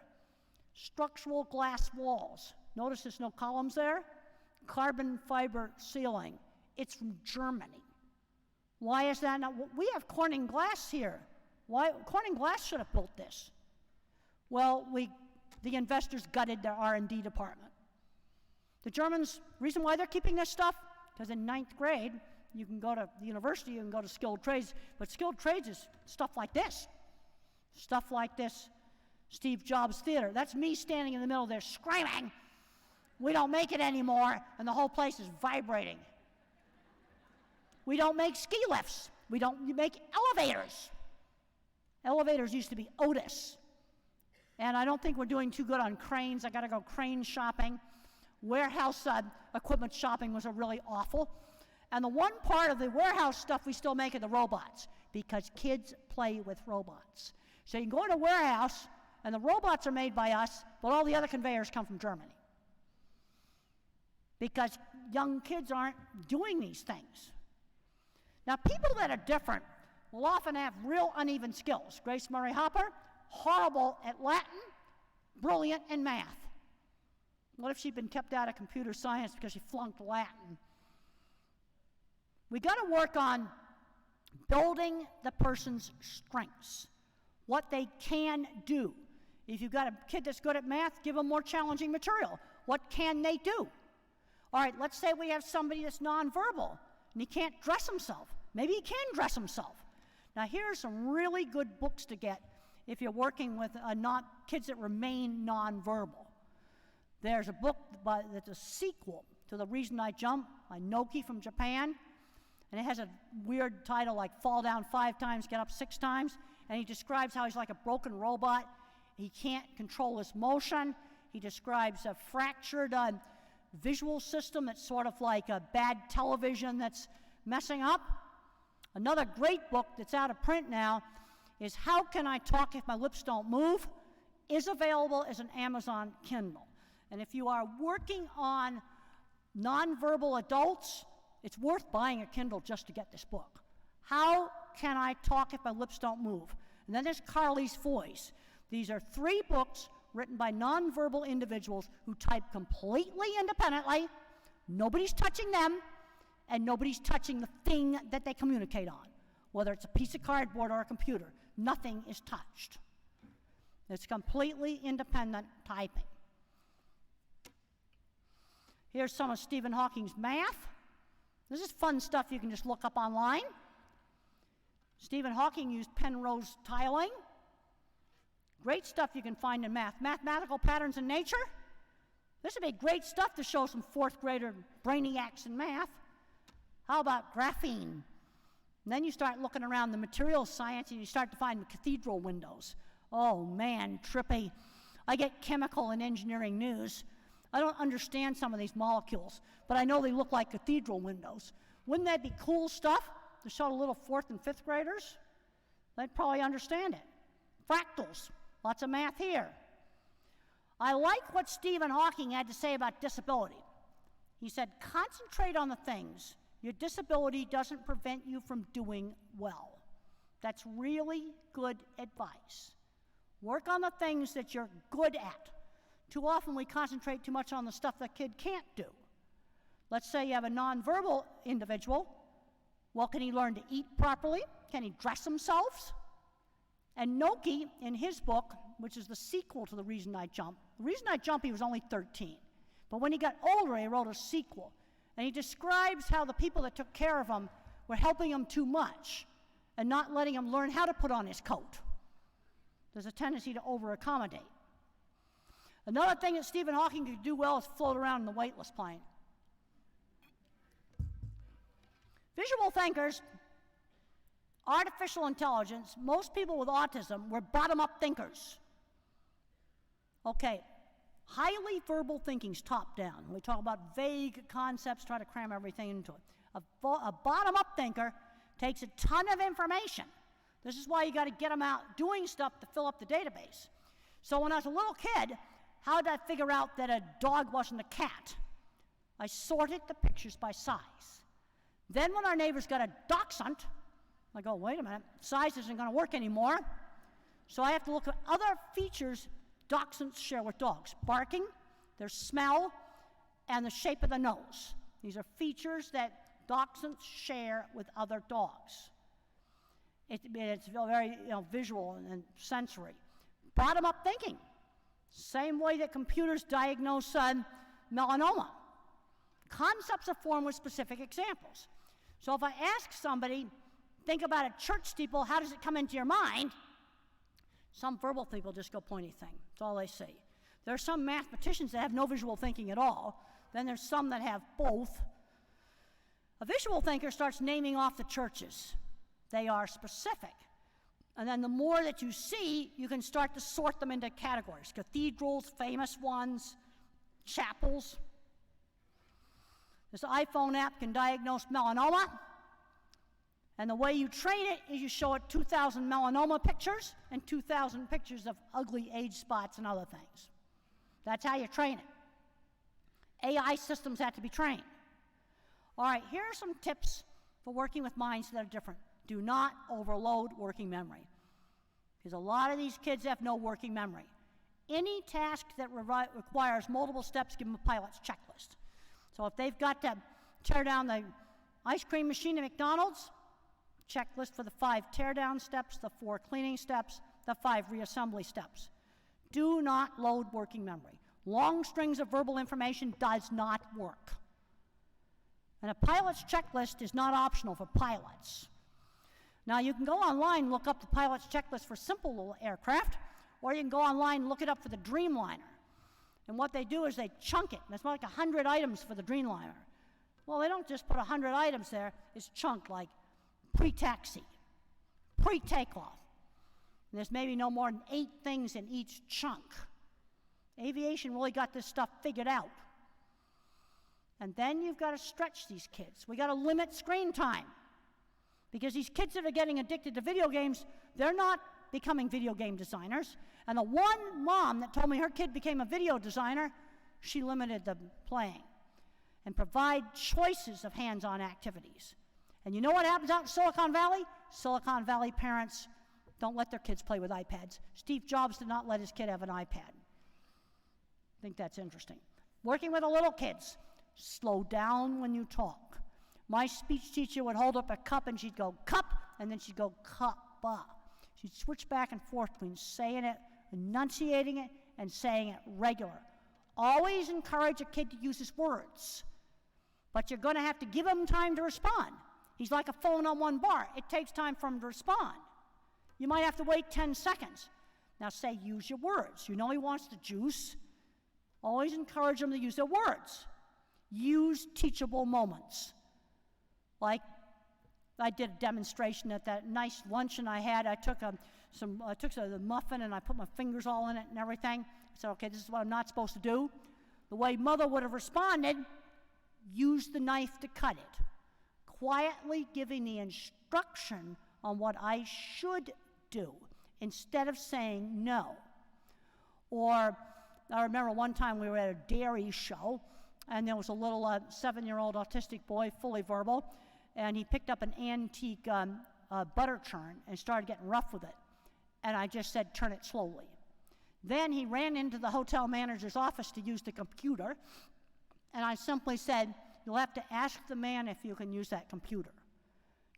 Structural glass walls. Notice there's no columns there. Carbon fiber ceiling. It's from Germany. Why is that not? We have Corning Glass here. Why? Corning Glass should have built this. Well, the investors gutted their R&D department. The Germans, reason why they're keeping this stuff, because in 9th grade, you can go to the university, you can go to skilled trades, but skilled trades is stuff like this. Stuff like this, Steve Jobs Theater. That's me standing in the middle there screaming, we don't make it anymore, and the whole place is vibrating. We don't make ski lifts. We don't make elevators. Elevators used to be Otis. And I don't think we're doing too good on cranes. I got to go crane shopping. Warehouse equipment shopping was really awful. And the one part of the warehouse stuff we still make are the robots, because kids play with robots. So you can go in a warehouse, and the robots are made by us, but all the other conveyors come from Germany. Because young kids aren't doing these things. Now, people that are different will often have real uneven skills. Grace Murray Hopper, horrible at Latin, brilliant in math. What if she'd been kept out of computer science because she flunked Latin? We got to work on building the person's strengths, what they can do. If you've got a kid that's good at math, give them more challenging material. What can they do? All right, let's say we have somebody that's nonverbal and he can't dress himself. Maybe he can dress himself. Now, here are some really good books to get if you're working with kids that remain nonverbal. There's a book that's a sequel to The Reason I Jump by Noki from Japan, and it has a weird title like Fall Down 5 Times, Get Up 6 Times, and he describes how he's like a broken robot. He can't control his motion. He describes a fractured visual system that's sort of like a bad television that's messing up. Another great book that's out of print now is How Can I Talk If My Lips Don't Move? Is available as an Amazon Kindle. And if you are working on nonverbal adults, it's worth buying a Kindle just to get this book. How Can I Talk If My Lips Don't Move? And then there's Carly's Voice. These are 3 books written by nonverbal individuals who type completely independently. Nobody's touching them, and nobody's touching the thing that they communicate on, whether it's a piece of cardboard or a computer. Nothing is touched. It's completely independent typing. Here's some of Stephen Hawking's math. This is fun stuff you can just look up online. Stephen Hawking used Penrose tiling. Great stuff you can find in math. Mathematical patterns in nature. This would be great stuff to show some 4th grader brainiacs in math. How about graphene? And then you start looking around the materials science and you start to find cathedral windows. Oh man, trippy. I get chemical and engineering news. I don't understand some of these molecules, but I know they look like cathedral windows. Wouldn't that be cool stuff to show to little 4th and 5th graders? They'd probably understand it. Fractals, lots of math here. I like what Stephen Hawking had to say about disability. He said, concentrate on the things. Your disability doesn't prevent you from doing well. That's really good advice. Work on the things that you're good at. Too often we concentrate too much on the stuff that kid can't do. Let's say you have a nonverbal individual. Well, can he learn to eat properly? Can he dress himself? And Noki, in his book, which is the sequel to The Reason I Jump, The Reason I Jump, he was only 13. But when he got older, he wrote a sequel. And he describes how the people that took care of him were helping him too much and not letting him learn how to put on his coat. There's a tendency to over-accommodate. Another thing that Stephen Hawking could do well is float around in the weightless plane. Visual thinkers, artificial intelligence, most people with autism were bottom-up thinkers. Okay, highly verbal thinking's top-down. We talk about vague concepts, try to cram everything into it. A bottom-up thinker takes a ton of information. This is why you got to get them out doing stuff to fill up the database. So when I was a little kid, how did I figure out that a dog wasn't a cat? I sorted the pictures by size. Then when our neighbors got a dachshund, I go, wait a minute, size isn't going to work anymore. So I have to look at other features dachshunds share with dogs. Barking, their smell, and the shape of the nose. These are features that dachshunds share with other dogs. It's very visual and sensory. Bottom-up thinking. Same way that computers diagnose melanoma. Concepts are formed with specific examples. So if I ask somebody, think about a church steeple, how does it come into your mind? Some verbal people just go pointy thing. That's all they see. There are some mathematicians that have no visual thinking at all. Then there's some that have both. A visual thinker starts naming off the churches. They are specific. And then the more that you see, you can start to sort them into categories. Cathedrals, famous ones, chapels. This iPhone app can diagnose melanoma. And the way you train it is you show it 2,000 melanoma pictures and 2,000 pictures of ugly age spots and other things. That's how you train it. AI systems have to be trained. All right, here are some tips for working with minds that are different. Do not overload working memory, because a lot of these kids have no working memory. Any task that requires multiple steps, give them a pilot's checklist. So if they've got to tear down the ice cream machine at McDonald's, checklist for the 5 teardown steps, the 4 cleaning steps, the 5 reassembly steps. Do not load working memory. Long strings of verbal information does not work. And a pilot's checklist is not optional for pilots. Now, you can go online and look up the pilot's checklist for simple little aircraft, or you can go online and look it up for the Dreamliner. And what they do is they chunk it. And it's more like 100 items for the Dreamliner. Well, they don't just put 100 items there. It's chunked like pre-taxi, pre-takeoff. And there's maybe no more than 8 things in each chunk. Aviation really got this stuff figured out. And then you've got to stretch these kids. We got to limit screen time. Because these kids that are getting addicted to video games, they're not becoming video game designers. And the one mom that told me her kid became a video designer, she limited the playing. And provide choices of hands-on activities. And you know what happens out in Silicon Valley? Silicon Valley parents don't let their kids play with iPads. Steve Jobs did not let his kid have an iPad. I think that's interesting. Working with the little kids, slow down when you talk. My speech teacher would hold up a cup and she'd go, cup, and then she'd go, cuppa. She'd switch back and forth between saying it, enunciating it, and saying it regular. Always encourage a kid to use his words, but you're going to have to give him time to respond. He's like a phone on one bar. It takes time for him to respond. You might have to wait 10 seconds. Now say, use your words. You know he wants the juice. Always encourage him to use their words. Use teachable moments. Like, I did a demonstration at that nice luncheon I had. I took the muffin and I put my fingers all in it and everything. I said, okay, this is what I'm not supposed to do. The way Mother would have responded, use the knife to cut it. Quietly giving the instruction on what I should do instead of saying no. Or I remember one time we were at a dairy show and there was a little 7-year-old autistic boy, fully verbal, and he picked up an antique butter churn and started getting rough with it. And I just said, turn it slowly. Then he ran into the hotel manager's office to use the computer, and I simply said, you'll have to ask the man if you can use that computer.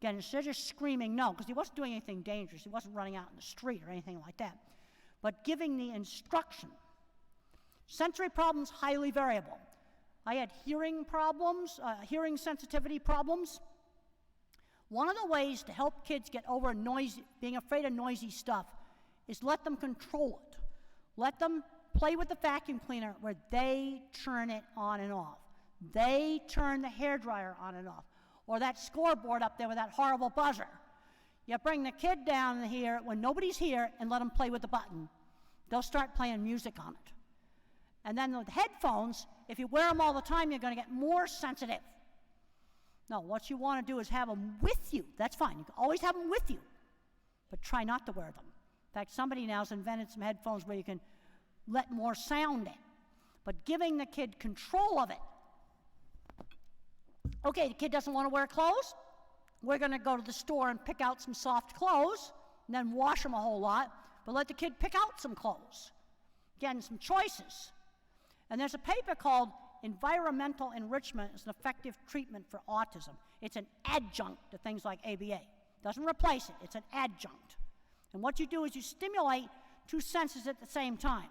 Again, instead of just screaming no, because he wasn't doing anything dangerous, he wasn't running out in the street or anything like that, but giving the instruction. Sensory problems, highly variable. I had hearing problems, hearing sensitivity problems. One of the ways to help kids get over being afraid of noisy stuff is let them control it. Let them play with the vacuum cleaner where they turn it on and off. They turn the hairdryer on and off. Or that scoreboard up there with that horrible buzzer. You bring the kid down here when nobody's here and let them play with the button. They'll start playing music on it. And then with headphones, if you wear them all the time, you're going to get more sensitive. No, what you want to do is have them with you. That's fine. You can always have them with you. But try not to wear them. In fact, somebody now has invented some headphones where you can let more sound in. But giving the kid control of it. Okay, the kid doesn't want to wear clothes. We're going to go to the store and pick out some soft clothes, and then wash them a whole lot, but let the kid pick out some clothes. Again, some choices. And there's a paper called Environmental Enrichment as an Effective Treatment for Autism. It's an adjunct to things like ABA. Doesn't replace it, it's an adjunct. And what you do is you stimulate two senses at the same time,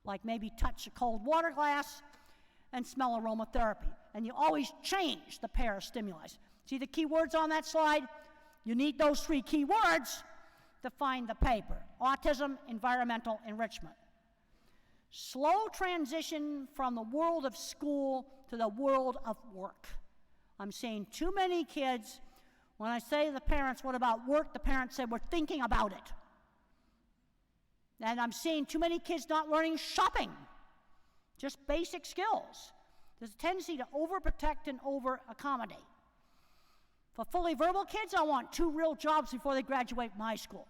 like maybe touch a cold water glass and smell aromatherapy. And you always change the pair of stimuli. See the key words on that slide? You need those 3 key words to find the paper. Autism, environmental enrichment. Slow transition from the world of school to the world of work. I'm seeing too many kids, when I say to the parents, what about work? The parents say, we're thinking about it. And I'm seeing too many kids not learning shopping, just basic skills. There's a tendency to overprotect and over-accommodate. For fully verbal kids, I want 2 real jobs before they graduate from high school.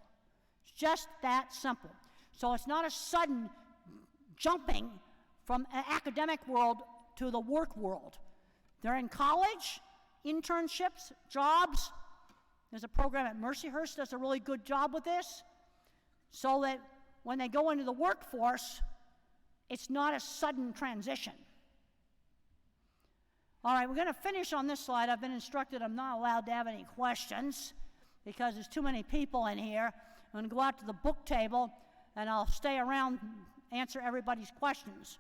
It's just that simple. So it's not a sudden jumping from an academic world to the work world. They're in college, internships, jobs. There's a program at Mercyhurst that does a really good job with this, so that when they go into the workforce, it's not a sudden transition. All right, we're going to finish on this slide. I've been instructed I'm not allowed to have any questions because there's too many people in here. I'm going to go out to the book table, and I'll stay around and answer everybody's questions.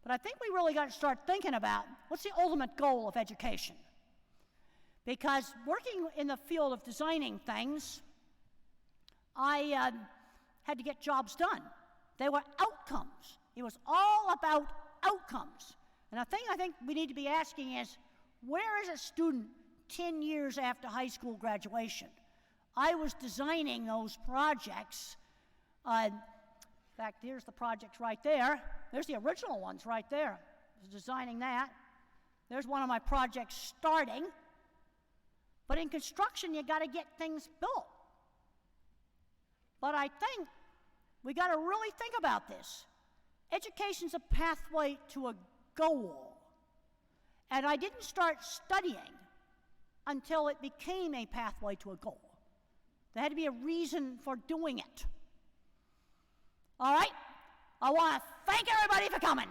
But I think we really got to start thinking about what's the ultimate goal of education. Because working in the field of designing things, I had to get jobs done. They were outcomes. It was all about outcomes. And the thing I think we need to be asking is, where is a student 10 years after high school graduation? I was designing those projects. In fact, here's the project right there. There's the original ones right there. I was designing that. There's one of my projects starting. But in construction, you got to get things built. But I think we got to really think about this. Education's a pathway to a goal. And I didn't start studying until it became a pathway to a goal. There had to be a reason for doing it. All right? I want to thank everybody for coming.